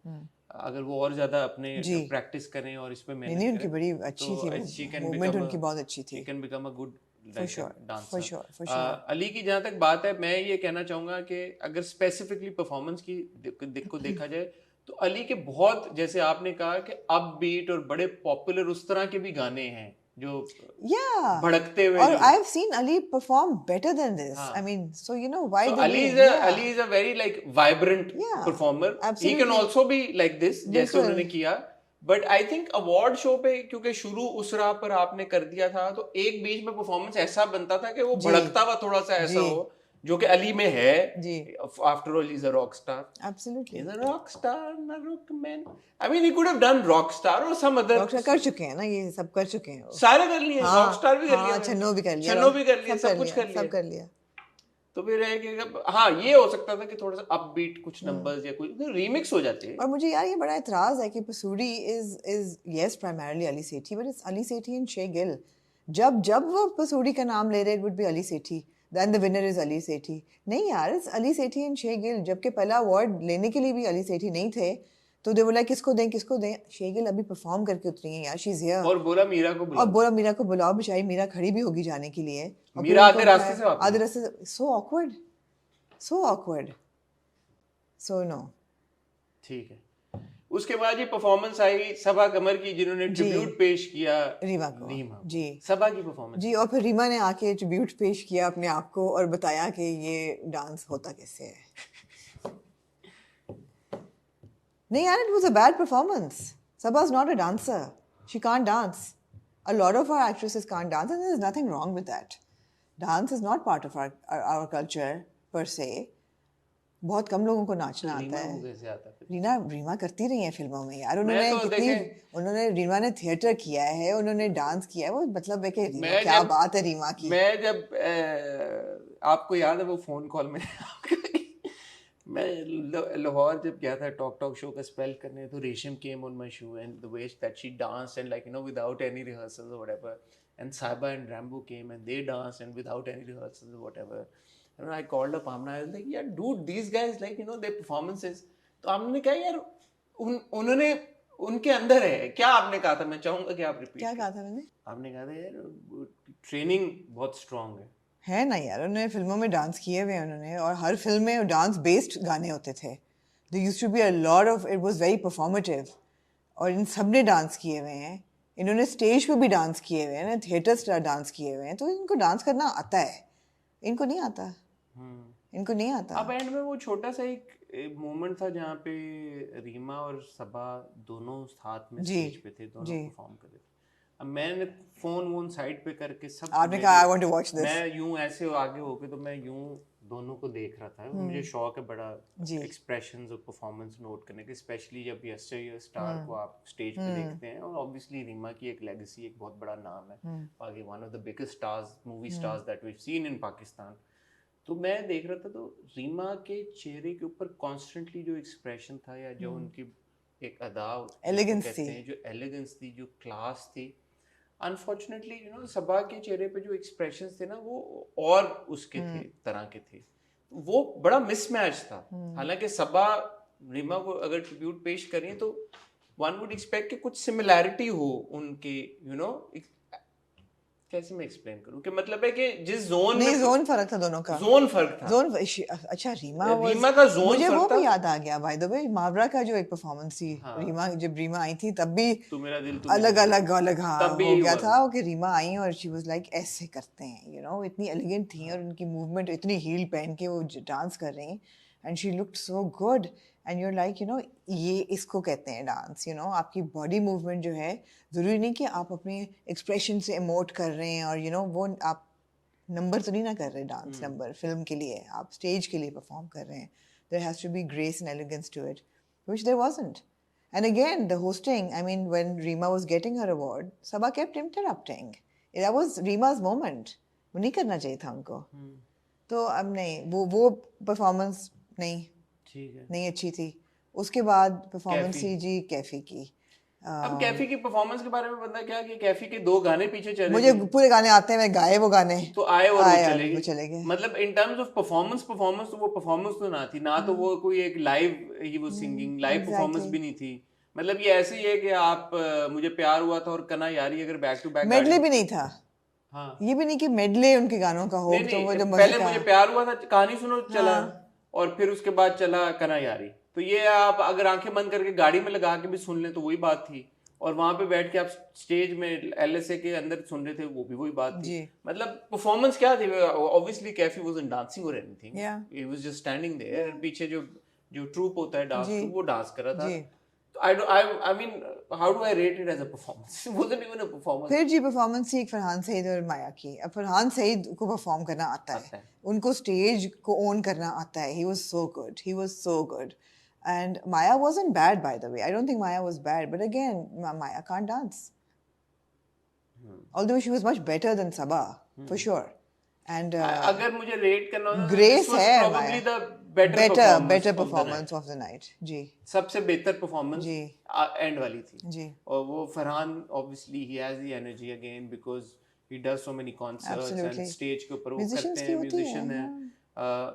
अगर वो और ज्यादा अपने प्रैक्टिस करें और इसमें नहीं मेहनत उनकी बड़ी अच्छी थी. movement उनकी बहुत अच्छी थी. she can become a good For sure, dancer. for sure, for sure. Ali की जहाँ तक बात है, मैं ये कहना चाहूंगा कि अगर स्पेसिफिकली परफॉर्मेंस की को देखा जाए तो अली के बहुत, जैसे आपने कहा कि अपबीट और बड़े पॉपुलर उस तरह के भी गाने हैं जो भड़कते हुए. और I have seen Ali perform better than this. I mean, so you know why? So do Ali is a very like vibrant performer. Absolutely. He can also be like this, जैसे उन्होंने किया. But I think award show पे क्योंकि शुरू उस राह पर आपने कर दिया था, तो एक बीच में परफॉर्मेंस ऐसा बनता था कि वो भड़कता हुआ थोड़ा सा ऐसा हो, जो कि अली में है. After all is a rock star. Absolutely is a rock star, not rock man. I mean he could have done rock star और सम अदर. रॉक कर चुके हैं ना, ये सब कर चुके हैं. सारे कर लिए. रॉक स्टार भी कर लिया, छन्नो भी कर लिया, छन्नो भी कर लिया, सब कुछ कर लिया, सब कर लिया. तो फिर है कि हाँ, ये हो सकता था कि थोड़ा सा अपबीट कुछ नंबर्स या कुछ रीमिक्स हो जाते हैं. और मुझे यार ये बड़ा एतराज है कि Pasoori is yes primarily Ali Sethi, but it's Ali Sethi and Shae Gill. जब वो पसूरी का नाम ले रहे, it would be Ali Sethi, then the winner is Ali Sethi. नहीं यार, इट्स अली सेठी एंड शे गिल. जबकि पहला अवार्ड लेने के लिए भी अली सेठी नहीं थे, तो दे बोला किसको दें. शे गिल अभी परफॉर्म करके उतरी हैं यार, शी इज हियर. और बोला मीरा को बुलाओ. बेचारी मीरा खड़ी भी होगी जाने के लिए. मीरा आधे रास्ते से so awkward. So no. ठीक है. उसके बाद ये परफॉर्मेंस आई सबा कमर की, जिन्होंने ट्रिब्यूट पेश किया रीमा को. जी, सबा की परफॉर्मेंस. जी, और फिर रीमा ने आके ट्रिब्यूट पेश किया अपने आप को और बताया कि ये डांस होता कैसे है. नहीं यार, it was a bad performance. Saba's not a dancer. She can't dance. A lot of our actresses can't dance, and there's nothing wrong with that. Dance is not part of our culture per se. बहुत कम लोगों को नाचना आता है. रीमा करती रही है फिल्मों में यार. उन्होंने रीमा ने थिएटर किया है, उन्होंने डांस किया है. वो मतलब है कि क्या बात है रीमा की. मैं जब आपको याद है वो फोन कॉल में मैं लाहौर जब गया था टॉक शो का स्पेल करने, तो रेशम came on my shoe and the way that she danced and like without any rehearsals और व्हाटएवर, एंड साहिबा and Rambo came and they danced and without any rehearsals और whatever. And I called up Amna. I was like, yeah, dude, these guys, like, their performances. तो आपने कहा यार उन्होंने उनके अंदर है. क्या आपने कहा था? मैं चाहूंगा कि आप रिपीट. क्या कहा था मैंने? आपने कहा था यार ट्रेनिंग बहुत स्ट्रांग है ना यार. उन्होंने फिल्मों में डांस किए हुए हैं उन्होंने, और हर फिल्म में डांस बेस्ड गाने होते थे. There used to be a lot of, it was very performative. और इन सब ने डांस किए हुए हैं. इन्होंने स्टेज पे भी डांस किए हुए हैं, थिएटर स्टार डांस किए हुए हैं. तो इनको डांस करना आता है. इनको नहीं आता. इनको नहीं आता. अब एंड में वो छोटा सा एक मोमेंट था जहाँ पे रीमा और सबा दोनों साथ में स्टेज पे थे, दोनों परफॉर्म कर रहे थे. अब मैंने फोन साइड पे करके सब, आपने कहा I want to watch this. मैं यूं ऐसे आगे होके, तो मैं यूं दोनों को देख रहा था. मुझे शौक है बड़ा एक्सप्रेशंस और परफॉर्मेंस नोट करने के, स्पेशली जब यस्टर स्टार को आप स्टेज पे देखते हैं. और ऑब्वियसली रीमा की एक लेगेसी, एक बहुत बड़ा नाम है आगे, one of the biggest stars, movie stars that we have seen in Pakistan. तो मैं देख रहा था, तो रीमा के चेहरे के ऊपर कॉन्स्टेंटली जो एक्सप्रेशन था, या जो उनकी एक अदा, एलिगेंस थी, जो एलिगेंस थी, जो क्लास थी. अनफॉर्चुनेटली सबा के चेहरे पे जो एक्सप्रेशंस थे ना, वो और उसके थे तरह के थे. वो बड़ा मिसमैच था. हालांकि सबा रीमा को अगर ट्रिब्यूट पेश करें तो वन वुड एक्सपेक्ट कि कुछ सिमिलैरिटी हो उनके, कैसे मैं एक्सप्लेन करूं कि मतलब है कि जिस जोन में जोन फर्क था दोनों का. जोन फर्क था. अच्छा, रीमा का जोन मुझे वो भी याद आ गया बाय द वे, मावरा का जो एक परफॉर्मेंस थी. जब रीमा आई थी तब भी तो मेरा दिल अलग हो गया था कि रीमा आई और शी वाज लाइक ऐसे करते हैं, इतनी एलिगेंट थी और उनकी मूवमेंट, इतनी हील पहन के वो डांस कर रही. and she looked so good. And you're like, you know, ये इसको कहते हैं डांस. You know, आपकी body movement जो है, ज़रूरी नहीं कि आप अपने expression से emote कर रहे हैं, और you know वो आप नंबर तो नहीं ना कर रहे, डांस नंबर फिल्म के लिए, आप स्टेज के लिए परफॉर्म कर रहे हैं. There has to be grace and elegance to it, which there wasn't. And again, the hosting, I mean, when Rima was getting her award, Sabha kept interrupting. That was Rima's moment. वो नहीं करना चाहिए था उनको. तो अब नहीं, वो परफॉर्मेंस नहीं, ठीक है, नहीं अच्छी थी. उसके बाद परफॉर्मेंस कैफी। थी जी कैफी की. अब कैफी की परफॉर्मेंस के बारे में पता क्या कि कैफी के 2 गाने पीछे चले मुझे थे, पूरे गाने आते हैं, मैं गाए वो गाने, तो आए और आए वो और चले वो गए. चले गए. मतलब इन टर्म्स ऑफ परफॉर्मेंस तो वो परफॉर्मेंस तो ना थी ना, तो वो कोई एक लाइव ही वो सिंगिंग लाइव परफॉर्मेंस भी नहीं थी. मतलब ये ऐसे ही है कि आप मुझे प्यार हुआ था और कना यारी अगर बैक टू बैक मेडले भी नहीं था. हाँ ये भी नहीं कि मेडले उनके गानों का हो, नहीं तो वो नहीं, जो पहले मजे मुझे का. प्यार हुआ था कहानी सुनो चला, हाँ. और फिर उसके बाद चला कना यारी. तो ये आप अगर आंखें बंद करके गाड़ी में लगा के भी सुन लें तो वही बात थी, और वहां पे बैठ के आप स्टेज में एलएसए के अंदर सुन रहे थे वो भी वही बात थी. जी. मतलब परफॉर्मेंस क्या थी, ऑब्वियसली कैफी वाजंट डांसिंग और anything, Yeah. He was just standing there. पीछे जो जो ट्रूप होता है डांस जी. ट्रूप, वो डांस कर रहा था. जी. तो I mean, how do I rate it as a performance? It wasn't even a performance. फिर जी परफॉर्मेंस थी एक फरहान सईद और माया की. अब फरहान सईद को परफॉर्म करना आता आता है, है. उनको स्टेज को ओन करना आता है. He was so good. And Maya wasn't bad, by the way. I don't think Maya was bad, but again, Maya can't dance. Although she was much better than Sabha, for sure. And अगर मुझे rate करना हो, Grace this was है probably Maya. the better performance of the night. जी. सबसे बेहतर performance ji. And वाली थी. जी. और वो Farhan obviously he has the energy again because he does so many concerts Absolutely. and stage के ऊपर वो Musicians करते की हैं, होती है, म्यूजिशियन है. हाँ.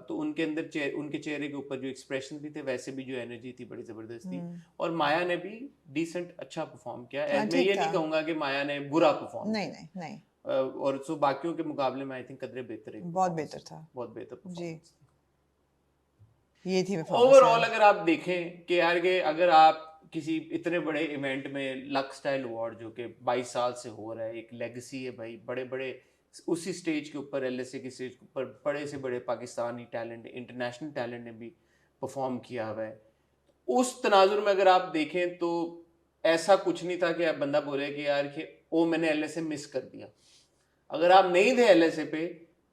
तो उनके अंदर उनके चेहरे के ऊपर जो एक्सप्रेशन भी थे, वैसे भी जो एनर्जी थी बड़ी जबरदस्त थी. और माया ने भी डिसेंट अच्छा परफॉर्म किया. हाँ, मैं ठीक ये था. नहीं कहूंगा कि माया ने बुरा परफॉर्म नहीं किया. नहीं नहीं, और सो बाकियों के मुकाबले में आई थिंक कदरे बेहतर है. बहुत बेहतर था. बहुत बेहतर परफॉर्मेंस. ये थी performance. ओवरऑल अगर आप देखें कि यार के अगर आप किसी इतने बड़े इवेंट में लक्स स्टाइल अवार्ड जो कि 22 साल से हो रहा है, एक लेगेसी है भाई, बड़े बड़े उसी स्टेज के ऊपर एलएसए की स्टेज के ऊपर बड़े से बड़े पाकिस्तानी टैलेंट, इंटरनेशनल टैलेंट ने भी परफॉर्म किया हुआ है. उस तनाजुर में अगर आप देखें तो ऐसा कुछ नहीं था कि बंदा बोले कि यार कि ओ मैंने एलएसए मिस कर दिया. अगर आप नहीं थे एलएसए पे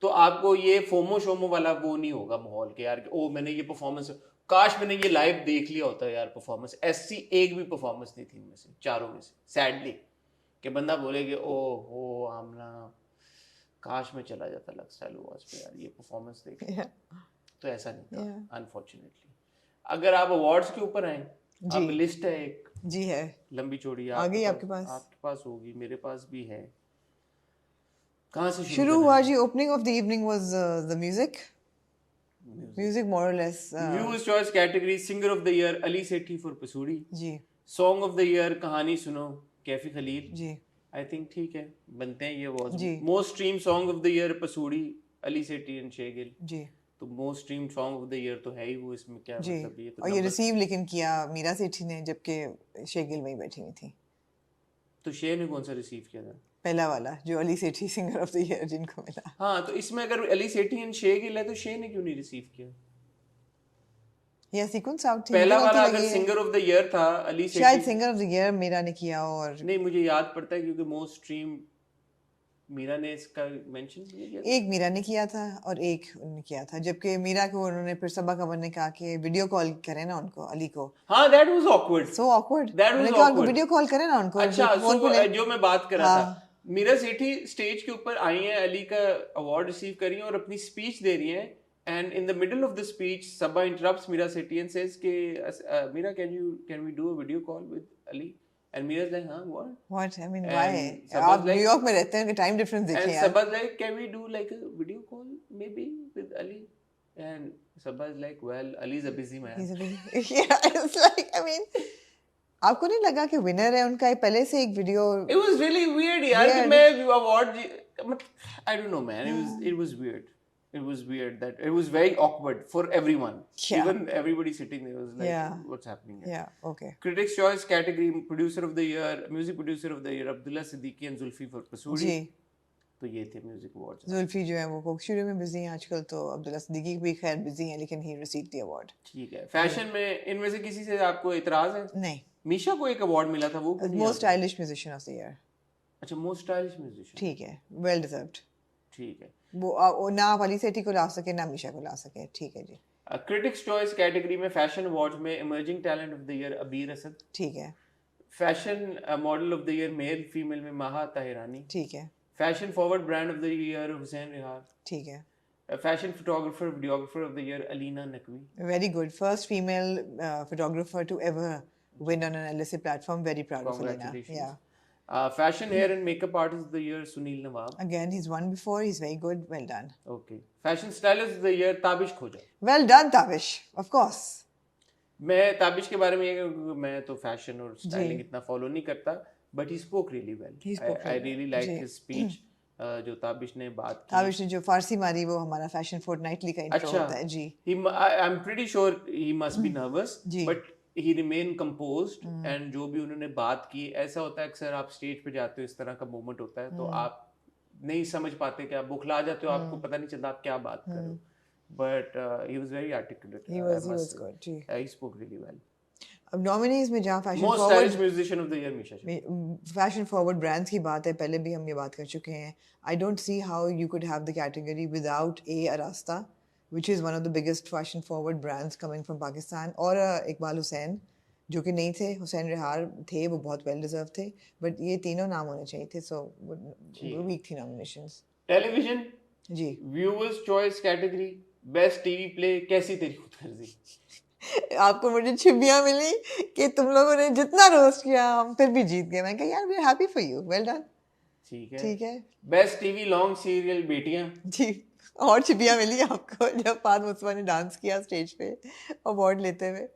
तो आपको ये फोमो शोमो वाला वो नहीं होगा माहौल के यार कि ओ मैंने ये परफॉर्मेंस, काश मैंने ये लाइव देख लिया होता है यार परफॉर्मेंस. ऐसी एक भी परफॉर्मेंस नहीं थी इनमें से, चारों में से, सैडली, कि बंदा बोले कि ओ हो आमना काश मैं चला जाता लक्स स्टाइल अवार्ड्स पे यार ये परफॉर्मेंस देख. तो ऐसा नहीं था अनफॉर्चुनेटली. अगर आप अवार्ड्स के ऊपर आए, अब लिस्ट है एक जी है लंबी चौड़ी, आ गई आपके पास? आपके पास होगी, मेरे पास भी है. कहाँ से शुरू हुआ जी? Opening of the evening was the music more or less. Views choice category singer of the year Ali Sethi for Pasoori जी. Song of the year Kahani Suno Kaifi Khalil. जी. आई थिंक ठीक है, बनते हैं ये अवार्ड. जी. Most stream song of the year Pasoori Ali Sethi and Shae Gill. जी. तो most stream song of the year तो है ही वो, इसमें क्या जी. मतलब. ये तो और ये रिसीव लेकिन किया मीरा सेठी ने, जबकि शेगिल वहीं बैठी हुई थी. तो शे ने कौन सा रिसीव किया था? पहला वाला जो अली सेठी सिंगर ऑफ द ईयर जिनको मिला. हाँ, तो इसमें अगर अली सेठी एंड शेगिल है तो शे ने क्यों नहीं रिसीव किया? या सीक्वेंस आउट थी. पहला वाला अगर सिंगर ऑफ द ईयर था अली सेठी, शायद singer of the year Meera ने किया. और नहीं मुझे याद पड़ता है क्योंकि मोस्ट स्ट्रीम मीरा ने इसका मेंशन किया. एक मीरा ने किया था और एक उन्होंने किया था, जबकि मीरा को उन्होंने फिर सबा कमर ने कहा कि वीडियो कॉल करें ना उनको, अली को. हाँ, that was awkward. So awkward. That was उन्होंने कहा awkward. वीडियो कॉल करें ना उनको. अच्छा, जो मैं बात कर रहा था, मीरा सेठी स्टेज के ऊपर आई हैं, अली का अवार्ड रिसीव कर रही हैं और अपनी स्पीच दे रही हैं. And in the middle of the speech, Sabha interrupts Meera Sethi and says, "Meera, can we do a video call with Ali?" And Meera's like, "Huh, what?" What? I mean, And why? Sabha's आप like- New York में रहते हैं, कि time difference देखें And यार. Sabha's like, "Can we do like a video call maybe with Ali?" And Sabha's like, "Well, Ali's a busy man." He's a big- yeah, it's like, I mean, आपको नहीं लगा कि winner है उनका पहले से एक video? It was really weird यार कि मैं award I don't know man, it was weird. It was weird that it was very awkward for everyone. Yeah. Even everybody sitting there was like, Yeah. what's happening here? Yeah, okay. Critics Choice category, producer of the year, music producer of the year, Abdullah Siddiqui and Zulfi for Pasuudi. जी. तो ये थे music awards. Zulfi जो है वो Coke studio में busy हैं आजकल, तो अब्दुल्ला सिद्दीकी भी खैर बिजी हैं, लेकिन ही रिसीव्ड द अवार्ड। ठीक है। फैशन में इनमें से किसी से आपको इतराज है? नहीं। मीशा को एक अवार्ड मिला था, वो क्यों नहीं मोस्ट आता? Stylish musician of the year. अच्छा, मोस्ट स्टाइलिश म्यूजिशियन। ठीक है, वेल डिजर्व्ड। ठीक है। वो ना आप अली सेठी को ला सके ना मीशा को ला सके, ठीक है जी। क्रिटिक्स चॉइस कैटेगरी में फैशन अवार्ड्स में emerging talent of the year Abeer Asad. ठीक है। Fashion model of the year male female में माहा ताहिरानी। ठीक है। Fashion forward brand of the year Hussain Rehar. ठीक है। Fashion photographer videographer of the year Alina Naqvi. Very good, first female photographer to ever win on an LSA platform. Very proud of Alina. Yeah. Fashion hair and makeup artist of the year Sunil Nawab. Again, he's won before. He's very good. Well done. Okay. Fashion stylist of the year Tabish Khoja. Well done, Tabish. Of course. मैं ताबिश के बारे में ये मैं तो fashion और styling इतना follow नहीं करता, but he spoke really well. I really like his speech जो ताबिश ने बात की। ताबिश ने जो फारसी मारी वो हमारा फैशन फोर्टनाइटली का इंट्रो होता है जी। I am pretty sure he must be nervous, but he remain composed, and जो भी उन्होंने बात की, ऐसा होता है अक्सर आप स्टेज पे जाते हो, इस तरह का मोमेंट होता है तो आप नहीं समझ पाते कि आप बुखला जाते हो, आपको पता नहीं चलता आप क्या बात कर रहे हो, but he was very articulate. He was good जी। He spoke really well. अब नॉमिनीज में जहाँ fashion most stylish musician of the year Meesha. Fashion forward brands की बात है, पहले भी हम ये बात कर चुके हैं। I don't see how you could have the category without a Arasta, which is one of the biggest fashion forward brands coming from Pakistan, और इकबाल हुसैन जो कि नहीं थे, हुसैन रिहार थे, वो बहुत वेल डिजर्व थे, बट ये तीनों नाम होने चाहिए थे, सो वीक थी नॉमिनेशंस। टेलीविजन जी, viewers choice category best TV play Kaisi Teri खुदगर्जी। आपको मुझे छिबियाँ मिली कि तुम लोगों ने जितना रोस्ट किया हम फिर भी जीत गए। मैं कहा यार we are happy for you, well done. ठीक है। बेस्ट टीवी लॉन्ग सीरियल बेटियां जी, और छिपियाँ मिली आपको जब फाद मुस्तफा ने डांस किया स्टेज पे अवार्ड लेते हुए।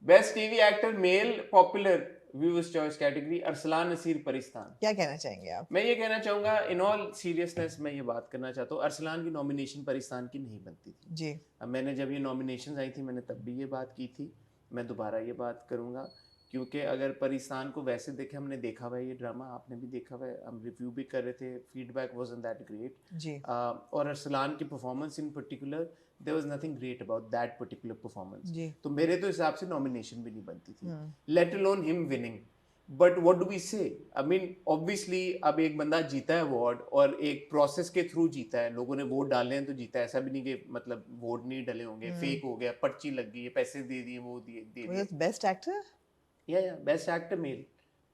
Best TV actor male popular viewers choice category Arsalan Naseer Paristan. क्या कहना चाहेंगे आप? मैं ये कहना चाहूँगा, इन ऑल सीरियसनेस मैं ये बात करना चाहता हूँ, अरसलान की नॉमिनेशन परिस्तान की नहीं बनती थी जी। अब मैंने जब ये नॉमिनेशंस आई थी मैंने तब भी ये बात की थी, मैं दोबारा ये बात करूँगा, क्योंकि अगर परिस्तान को वैसे देखे, हमने देखा हुआ है ये ड्रामा, आपने भी देखा हुआ है, हम रिव्यू भी कर रहे थे, फीडबैक वाज़न्ट दैट ग्रेट जी। और अरसलान की performance in particular there was nothing great about that particular performance, तो मेरे तो हिसाब से नॉमिनेशन भी नहीं बनती थी, let alone him winning. But what do we say, I mean obviously अब एक बंदा जीता है अवार्ड और एक प्रोसेस के थ्रू जीता है, लोगों ने वोट डाले हैं तो जीता है, ऐसा भी नहीं कि मतलब वोट नहीं डले होंगे, फेक हो गया, पर्ची लग गई है, पैसे दे दिए, वो दे दिए। Best actor, yeah, best actor male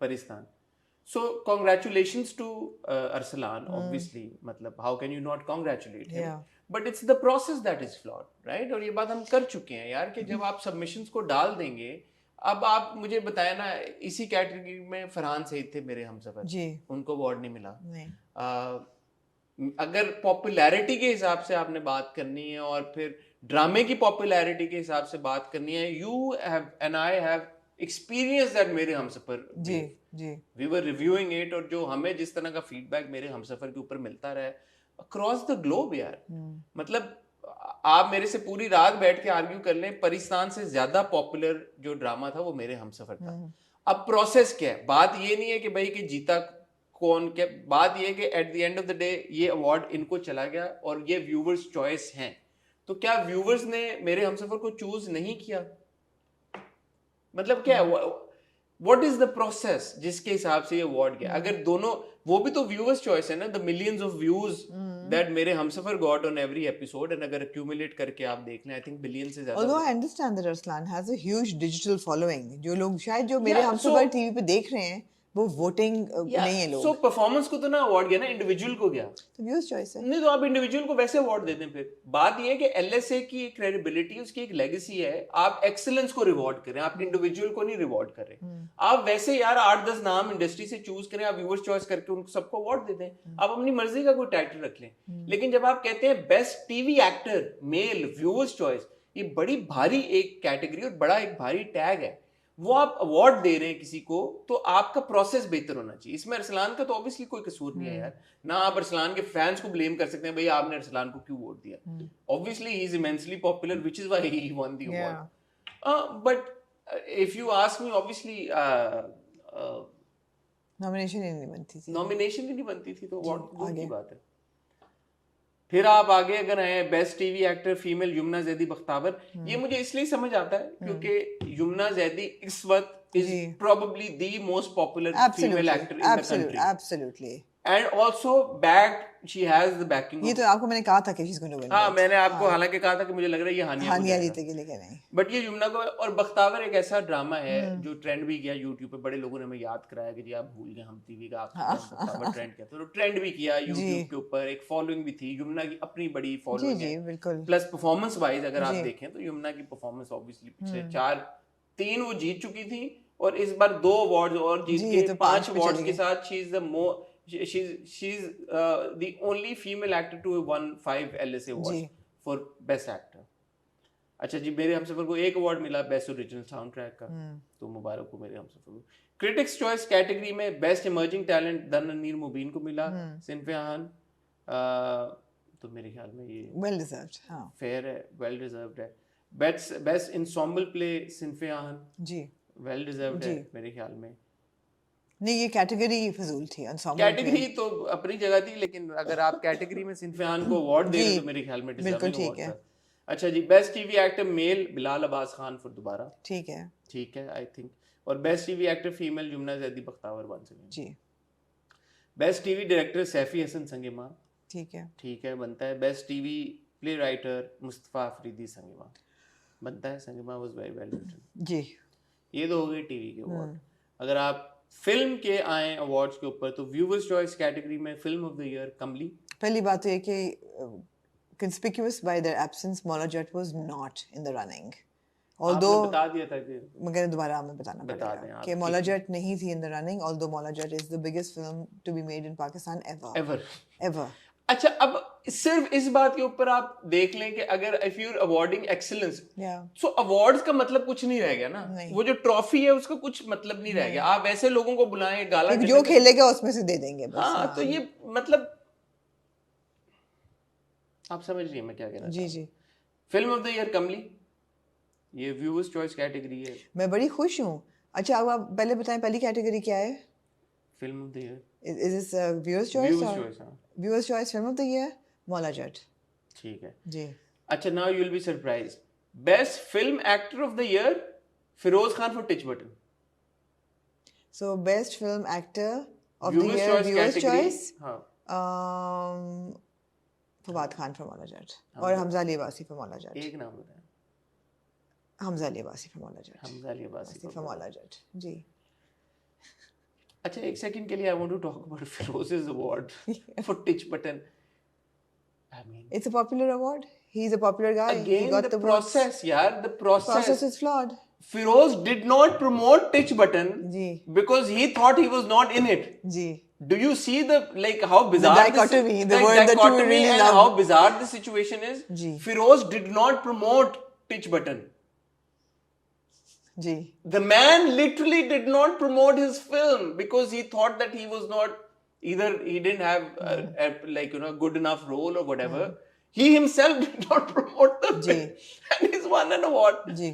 Paristan. So congratulations to Arsalan, obviously, मतलब how can you not congratulate him? Yeah. But it's the process that is flawed, right? और ये बात हम कर चुके हैं यार कि जब आप submissions को डाल देंगे, अब आप मुझे बताया ना, इसी कैटेगरी में फरहान सईद थे मेरे हमसफर जी, उनको अवार्ड नहीं मिला। नहीं। अगर पॉपुलैरिटी के हिसाब से आपने बात करनी है और फिर ड्रामे की पॉपुलैरिटी के हिसाब से बात करनी है, you have and I have experience that Mere Humsafar ji ji we were reviewing it, और जो हमें जिस तरह का फीडबैक मेरे हमसफर के ऊपर मिलता रहा है अक्रॉस द ग्लोब यार, मतलब आप मेरे से पूरी रात बैठ के आर्ग्यू कर लें, परिस्तान से ज्यादा पॉपुलर जो ड्रामा था वो मेरे हमसफर था। अब प्रोसेस क्या है, बात ये नहीं है कि भाई कि जीता कौन, क्या बात ये है कि at the end of the day ये अवार्ड इनको चला गया और ये व्यूवर्स चॉइस हैं, तो क्या व्यूवर्स ने मेरे हमसफर को चूज नहीं किया? मतलब क्या है, व्हाट इज द प्रोसेस जिसके हिसाब से ये अवार्ड गया? अगर दोनों, वो भी तो व्यूअर्स चॉइस है ना, the millions of views that Mere Humsafar got on every episode, and अगर एक्यूमुलेट करके आप देख लें, आई थिंक बिलियन से ज्यादा। Although I understand that Arslan has a huge digital following, जो लोग शायद जो मेरे हमसफर टीवी पे देख रहे हैं वो वोटिंग नहीं है लोग। सो परफॉर्मेंस को तो ना अवार्ड गया ना, इंडिविजुअल को गया, तो व्यूअर्स चॉइस है। नहीं तो आप इंडिविजुअल को वैसे अवार्ड देते हैं। फिर बात ये है कि एलएसए की एक क्रेडिबिलिटी, उसकी एक लेगेसी है, आप एक्सीलेंस को रिवॉर्ड करें, आप इंडिविजुअल को नहीं रिवॉर्ड करें। आप वैसे यार 8-10 नाम इंडस्ट्री से चूज करें, आप व्यूअर्स चॉइस करके उनको सबको अवार्ड दे दें, आप अपनी मर्जी का कोई टाइटल रख लें। लेकिन जब आप कहते हैं best TV actor mail viewers choice, ये बड़ी भारी एक कैटेगरी और बड़ा एक भारी टैग है, वो आप अवार्ड दे रहे हैं किसी को, तो आपका प्रोसेस बेहतर होना चाहिए। इसमें अरसलान का तो ऑब्वियसली कोई कसूर नहीं है यार, ना आप अरसलान के फैंस को ब्लेम कर सकते हैं भाई आपने अरसलान को क्यों वोट दिया। Obviously he is immensely popular, which is why he won the award. But if you ask me, obviously nomination ही नहीं बनती थी। नॉमिनेशन ही नहीं बनती थी तो अवार्ड दूर आगे। की बात है। फिर आप आगे अगर आए best TV actor female Yumna Zaidi Bakhtawar, ये मुझे इसलिए समझ आता है क्योंकि यमुना जैदी इस वक्त इज जी। probably the most popular female actor in the country Absolutely. and also backed, she has the backing ये of, तो आपको मैंने कहा था कि she's going to win हाँ it. मैंने आपको हालांकि कहा था कि मुझे लग रहा है ये हानिया को हानिया जाएगा, जीतेगी लेकिन नहीं। बट ये यमुना को। और बख्तावर एक ऐसा ड्रामा है जो ट्रेंड भी किया यूट्यूब पे, बड़े लोगों ने हमें याद कराया कि जी आप भूल गए हम टीवी का आपका बख्तावर ट्रेंड किया, तो ट्रेंड भी किया यूट्यूब के ऊपर, एक फॉलोइंग भी थी यमुना की, अपनी बड़ी जी फॉलोइंग जी है। बिल्कुल। प्लस परफॉर्मेंस वाइज अगर आप देखें तो यमुना की परफॉर्मेंस ऑब्वियसली पिछले 3 वो जीत चुकी थी और इस बार 2 अवार्ड्स और जीत जी, के तो 5 पे अवार्ड्स चली के गई। साथ she's the only female actor to have won 5 LSA awards ji. for best actor। अच्छा जी, मेरे हमसफर को एक अवार्ड मिला बेस्ट ओरिजिनल साउंड ट्रैक का, तो मुबारक हो मेरे हमसफर को। क्रिटिक्स चॉइस कैटेगरी में बेस्ट इमर्जिंग टैलेंट दननीर मुबीन को मिला, सिनफियान, तो मेरे ख्याल में ये वेल डिजर्व्ड, हाँ फेयर है, वेल डिजर्व्ड है। बेस्ट इंसॉम्बल प्ले सिनफियान, जी वेल डिजर्व्ड है मेरे ख्याल में। नहीं ये कैटेगरी फजूल थी, ensemble कैटेगरी तो अपनी जगह थी, लेकिन अगर आप कैटेगरी में सिनफियान को अवार्ड दे रहे हैं तो मेरे ख्याल में बिल्कुल डिजर्विंग ठीक अवार्ड है। था। अच्छा जी, best TV actor male Bilal Abbas Khan for Dobara, ठीक है ठीक है आई थिंक। और best TV actor female Yumna Zaidi Bakhtawar once again जी, best TV director Saifi Hasan Sang-e-Mah, ठीक है ठीक है बनता है। Best TV play writer Mustafa Afridi Sang-e-Mah, बनता है, Sang-e-Mah was very well written जी। ये तो हो गए टीवी के अवार्ड। अगर आप फिल्म के आए अवार्ड्स के ऊपर तो व्यूअर्स चॉइस कैटेगरी में फिल्म ऑफ द ईयर कमली। पहली बात तो ये कि conspicuous by their absence Mola Jat was not in the running, although आपने बता दिया था कि मगर दोबारा हमें बताना बता दें पड़ेगा आप कि Mola Jat नहीं थी in the running, although Mola Jat is the biggest film to be made in Pakistan ever. Ever. अच्छा, अब सिर्फ इस बात के ऊपर आप देख लें कि अगर if you are awarding excellence, so awards का मतलब कुछ नहीं रह गया ना, वो जो ट्रॉफी है उसका कुछ मतलब नहीं रह गया। आप ऐसे लोगों को बुलाएं गाला जो खेलेगा उसमें से दे देंगे बस। हाँ तो ये मतलब आप समझ रही हैं मैं क्या कह रहा जी जी। फिल्म ऑफ द ईयर कमली, ये व्यूअर्स चॉइस कैटेगरी है। मैं बड़ी खुश हूँ। अच्छा अब आप पहले बताएं पहली कैटेगरी क्या है? Film of the year. Is this viewers choice viewers or choice, हाँ viewers choice film of the year? Mola Jat। ठीक है जी। अच्छा, now you will be surprised, best film actor of the year Firoz Khan for Titch Button. So best film actor of the year viewers choice, हाँ Fawad Khan for Mola Jat और Hamza Ali Abbasi for Mola Jat। एक नाम बताएं। Hamza Ali Abbasi for Mola Jat। Hamza Ali Abbasi for Mola Jat जी। अच्छा एक second के लिए I want to talk about फिरोज's award for Titch Button। I mean It's a popular award. He's a popular guy. He again got the awards. process यार, the Process is flawed. Firoz did not promote Titch Button जी because he thought he was not in it. जी। Do you see the like how bizarre dichotomy, the word that you dichotomy really and love. how bizarre the situation is? जी। Firoz did not promote Titch Button. जी। The man literally did not promote his film because he thought that he was not, either he didn't have a like you know good enough role or whatever. He himself did not promote the film and he's won an award. जी।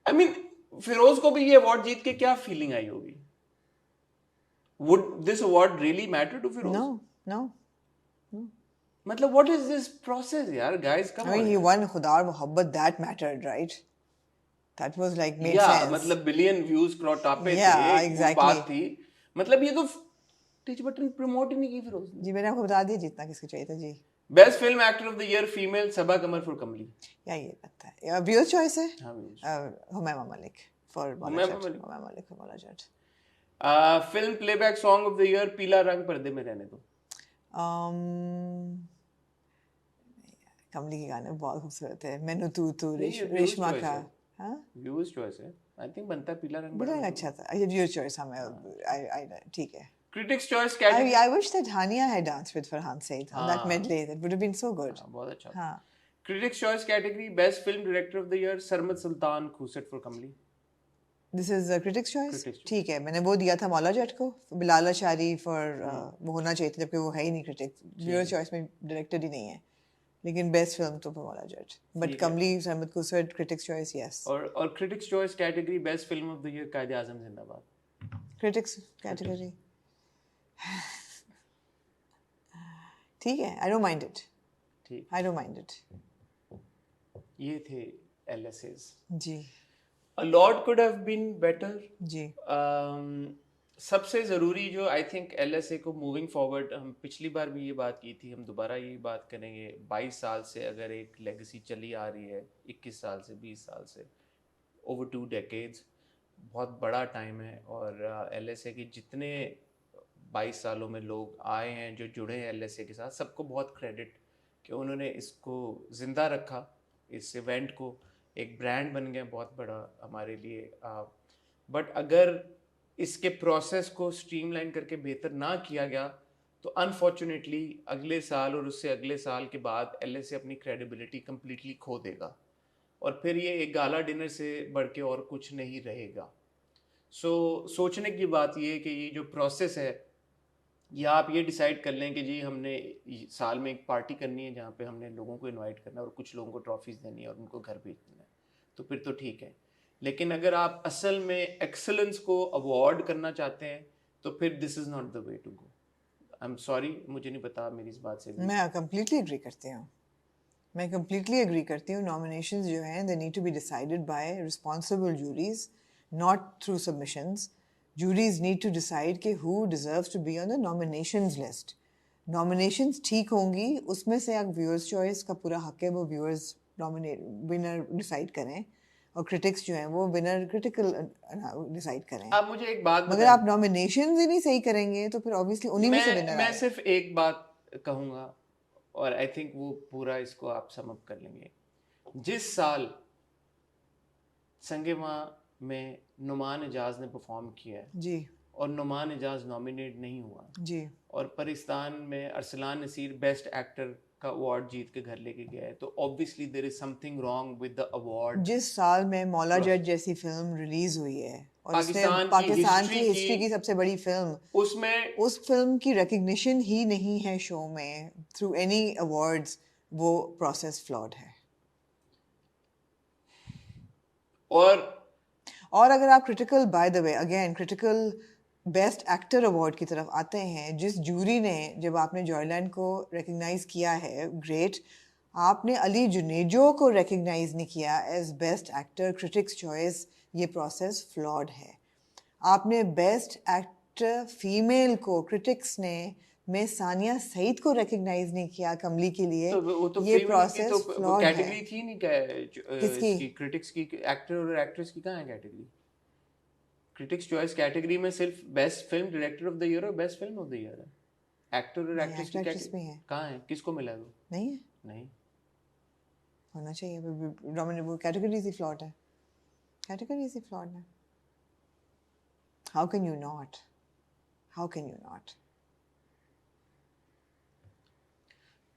I mean, Firoz को भी ये award जीत के क्या feeling आई होगी? Would this award really matter to Firoz? No, no. मतलब what is this process यार, guys come I mean, on. he won खुदा और मोहब्बत, that mattered, right? That was like made Yeah, sense. मतलब बिलियन व्यूज टापे Yeah, थे, exactly. बात थी। मतलब ये तो टिच बटन प्रमोट ही नहीं की फिरोज ने। जी मैंने आपको बता दिया जितना किसको चाहिए था जी। Best film actor of the year female Saba Qamar for Kamli. या ये लगता है व्यूअर्स चॉइस है। हाँ viewers। Humayun Malik for Humayun Maula Malik. Jatt. Humayun Malik for Maula Jatt. Film playback song of the year पीला रंग पर्दे में रहने दो। कमली के गाने बहुत खूबसूरत है। मैनू तू तू नहीं, ये रेशमा viewers का। choice है। हाँ व्यूअर्स चॉइस है, आई थिंक बनता है पीला रंग बड़ा पर्दे में। अच्छा था। ये व्यूअर्स चॉइस हमें आई ठीक है। Critics choice category. I wish that Hania had danced with Farhan Said on that medley. That would have been so good. बहुत अच्छा। हाँ। Critics choice category best film director of the year Sarmad Sultan Khoosat for Kamli. This is a critics choice. Critics choice। ठीक है, मैंने वो दिया था मौला जट को। बिलाल अशारी फॉर वो होना चाहिए था जबकि वो है ही नहीं क्रिटिक्स। व्यूअर्स चॉइस में डायरेक्टर ही नहीं है। लेकिन बेस्ट फिल्म तो Maula Jatt. But Kamli Sarmad खूसट critics choice yes. और critics choice category best film of the year कायदे आजम जिंदाबाद। क्रिटिक्स कैटेगरी ठीक है, आई डोंट माइंड इट, ठीक, आई डोंट माइंड इट। ये थे LSAs। Ji A lot could have been better. जी सबसे ज़रूरी जो आई थिंक LSA को मूविंग फॉरवर्ड, हम पिछली बार भी ये बात की थी, हम दोबारा यही बात करेंगे। 22 साल से अगर एक लेगेसी चली आ रही है, 21 साल से, 20 साल से, ओवर 2 डेकेड्स, बहुत बड़ा टाइम है। और LSA के जितने 22 सालों में लोग आए हैं जो जुड़े हैं LSA के साथ, सबको बहुत क्रेडिट कि उन्होंने इसको ज़िंदा रखा, इस इवेंट को। एक ब्रांड बन गया बहुत बड़ा हमारे लिए। बट अगर इसके प्रोसेस को स्ट्रीमलाइन करके बेहतर ना किया गया तो अनफॉर्चुनेटली अगले साल और उससे अगले साल के बाद LSA अपनी क्रेडिबिलिटी कम्प्लीटली खो देगा, और फिर ये एक गाला डिनर से बढ़ के और कुछ नहीं रहेगा। सोचने की बात ये है कि ये जो प्रोसेस है, या आप ये डिसाइड कर लें कि जी हमने साल में एक पार्टी करनी है जहाँ पे हमने लोगों को इनवाइट करना है और कुछ लोगों को ट्रॉफीज़ देनी है और उनको घर भेजना है, तो फिर तो ठीक है। लेकिन अगर आप असल में एक्सेलेंस को अवॉर्ड करना चाहते हैं तो फिर this is not the way to go. I am sorry, मुझे नहीं पता मेरी इस बात से भी। मैं कंप्लीटली एग्री करती हूँ, मैं कंप्लीटली एग्री करती हूँ। नॉमिनेशंस जो हैं they need to be decided by responsible juries, not through submissions. Juries need to decide कि who deserves to be on the nominations list. Nominations ठीक होंगी, उसमें से आप व्यूअर्स चॉइस का पूरा हक है, वो व्यूअर्स नॉमिनेट विनर डिसाइड करें, और क्रिटिक्स जो हैं वो विनर क्रिटिकल डिसाइड करें। आप मुझे एक बात मगर आप नॉमिनेशंस ही नहीं सही करेंगे तो फिर ऑब्वियसली उन्हीं में से विनर मैं आएगा। सिर्फ एक बात कहूँगा, और आई थिंक वो पूरा इसको आप सम अप कर लेंगे। जिस साल संगे माँ में नुमान एजाज ने परफॉर्म किया है जी और नुमान एजाज नॉमिनेट नहीं हुआ, जी और पाकिस्तान में अरसलान नसीर बेस्ट एक्टर का अवार्ड जीत के घर लेके गया है, तो obviously there is something wrong with the award. जिस साल में मौला जज जैसी फिल्म रिलीज हुई है और उसने पाकिस्तान पाकिस्तान की की हिस्ट्री की सबसे बड़ी फिल्म, उसमें उस फिल्म की रिकग्निशन ही नहीं है शो में थ्रू एनी अवार्ड्स, वो प्रोसेस फ्लॉड है। और अगर आप critical, by the way again critical best actor award की तरफ आते हैं, जिस जूरी ने, जब आपने जॉयलैंड को रिकग्नाइज किया है, ग्रेट, आपने अली जुनेजो को रिकग्नाइज नहीं किया as best actor, critics choice, ये प्रोसेस फ्लॉड है। आपने बेस्ट एक्टर फीमेल को क्रिटिक्स ने में सानिया सईद को रिकग्नाइज नहीं किया कमली के लिए, तो वो तो ये फीमेल की प्रोसेस तो फ्लॉड है। कैटेगरी थी नहीं क्या किसकी? इसकी क्रिटिक्स की, एक्टर और एक्ट्रेस की कहाँ है कैटेगरी? क्रिटिक्स चॉइस कैटेगरी में सिर्फ best film director of the year और best film of the year है। एक्टर और एक्ट्रेस की कैटेगरी कहाँ है? किसको मिला है वो? नहीं है, नहीं होना चाहिए। वो कैटेगरीज ही फ्लॉड है, कैटेगरीज ही फ्लॉड है। How can you not, how can you not?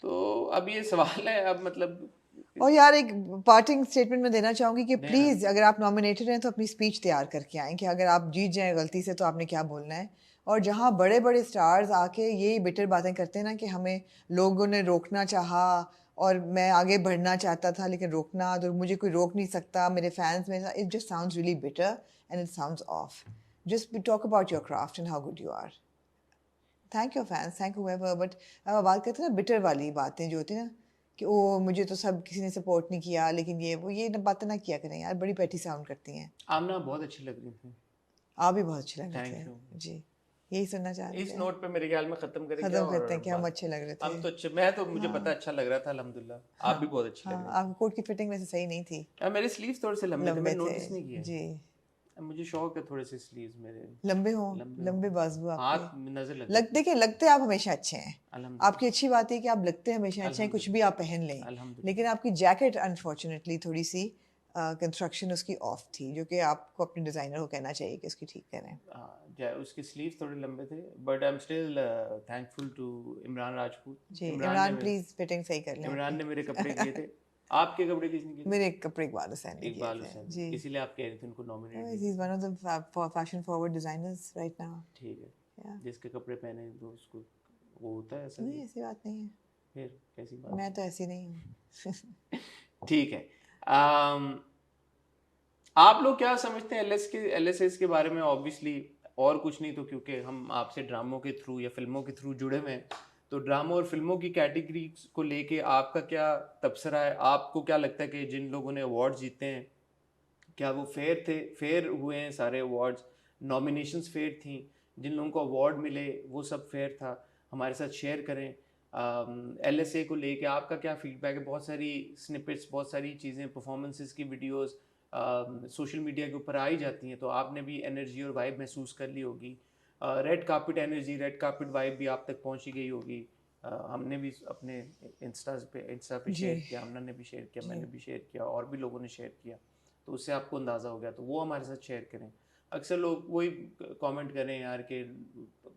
तो अब ये सवाल है, अब मतलब। और यार एक पार्टिंग स्टेटमेंट में देना चाहूँगी कि प्लीज़ अगर आप नॉमिनेटेड हैं तो अपनी स्पीच तैयार करके आएँ कि अगर आप जीत जाएं गलती से तो आपने क्या बोलना है। और जहाँ बड़े बड़े स्टार्स आके ये बिटर बातें करते हैं ना कि हमें लोगों ने रोकना चाहा और मैं आगे बढ़ना चाहता था लेकिन रोकना, तो मुझे कोई रोक नहीं सकता, मेरे फैंस में, it just sounds really bitter and it sounds off. Just talk about your craft and how good you are. Thank you fans, thank you whoever, but अब बात करते हैं ना बिटर वाली बातें जो होती है ना कि ओ मुझे तो सब किसी ने सपोर्ट नहीं किया, लेकिन ये वो, ये बातें ना किया करें यार, बड़ी पैटी साउंड करती हैं। आमना बहुत अच्छी लग रही थी। आप भी बहुत अच्छे लग रहे थैंक थे। यू। जी, यही सुनना चाह रहे इस थे। नोट पे मेरे ख्याल में खत्म करेंगे खत्म और करते हैं कि हम अच्छे लग रहे थे। हम तो अच्छे, मैं तो मुझे पता अच्छा लग रहा था अल्हम्दुलिल्लाह। आप भी बहुत अच्छी लग हाँ, रही आपकी कोट की फिटिंग वैसे सही नहीं थी, थी। मेरे स्लीव्स थोड़े से लंबे थे, लंबे मैंने थे। नोटिस नहीं किया। जी, मुझे शौक है थोड़े से स्लीव्स मेरे लंबे हो, लंबे बाजू हाथ आपके। नजर लग देखिए, लगते आप हमेशा अच्छे हैं। अल्हम्दुलिल्लाह। आपकी अच्छी बात है कि आप लगते हैं हमेशा अच्छे हैं, कुछ भी आप पहन लें, अल्हम्दुलिल्लाह। लेकिन आपकी जैकेट अनफॉर्चुनेटली थोड़ी सी कंस्ट्रक्शन उसकी ऑफ थी, जो कि आपको अपने डिज़ाइनर को कहना चाहिए कि उसकी ठीक करें। उसके स्लीव्स थोड़े लंबे थे, but I am still thankful to Imran Rajput. जी, इमरान प्लीज फिटिंग सही कर लें। इमरान ने मेरे कपड़े किए थे। आपके कपड़े किसने किए थे? मेरे कपड़े इकबाल हुसैन ने किए इकबाल थे। हुसैन। जी, इसीलिए आप कह रहे थे उनको nominate. He is one of the fashion forward designers right now. ठीक है, जिसके कपड़े पहने तो उसको वो होता है ऐसा? नहीं, ऐसी बात नहीं है। फिर कैसी बात? मैं तो ऐसी नहीं हूँ। ठीक है। आप लोग क्या समझते हैं LSAs के बारे में? ऑब्वियसली और कुछ नहीं तो क्योंकि हम आपसे ड्रामों के थ्रू या फिल्मों के थ्रू जुड़े हुए हैं, तो ड्रामों और फिल्मों की कैटेगरी को लेके आपका क्या तबसरा है? आपको क्या लगता है कि जिन लोगों ने अवार्ड जीते हैं, क्या वो फेयर थे, फेयर हुए हैं सारे अवार्ड्स? नॉमिनेशंस फेयर थी? जिन लोगों को अवार्ड मिले वो सब फेयर था? हमारे साथ शेयर करें। LSA को लेके आपका क्या फीडबैक है? बहुत सारी स्निपेट्स, बहुत सारी चीज़ें, परफॉर्मेंसेस की वीडियोस सोशल मीडिया के ऊपर आ ही जाती हैं, तो आपने भी एनर्जी और वाइब महसूस कर ली होगी। Red carpet energy, red carpet vibe भी आप तक पहुंची गई होगी। हमने भी अपने इंस्टा पे जी शेयर किया, हमने भी शेयर किया, मैंने भी शेयर किया, और भी लोगों ने शेयर किया, तो उससे आपको अंदाज़ा हो गया, तो वो हमारे साथ शेयर करें। अक्सर लोग वही कमेंट करें यार कि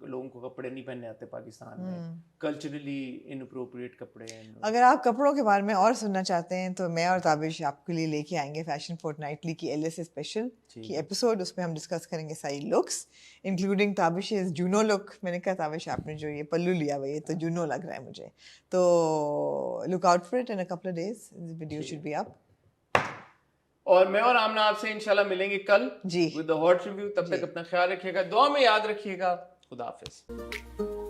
लोगों को कपड़े नहीं पहनने आते पाकिस्तान में, कल्चरली इनअप्रोप्रिएट कपड़े हैं। अगर आप कपड़ों के बारे में और सुनना चाहते हैं तो मैं और ताबिश आपके लिए लेके आएंगे फैशन फोर्टनाइटली की LSA स्पेशल की एपिसोड। उसमें हम डिस्कस करेंगे सारी looks including Tabish Juno look. मैंने कहा ताबिश आपने जो ये पल्लू लिया हुआ ये तो जूनो लग रहा है मुझे, तो look out for it in a couple of days, this video should be up. और मैं और आमना आपसे इंशाल्लाह मिलेंगे कल जी विद द हॉट रिव्यू। तब तक अपना ख्याल रखिएगा, दुआ में याद रखिएगा। खुदा हाफिज।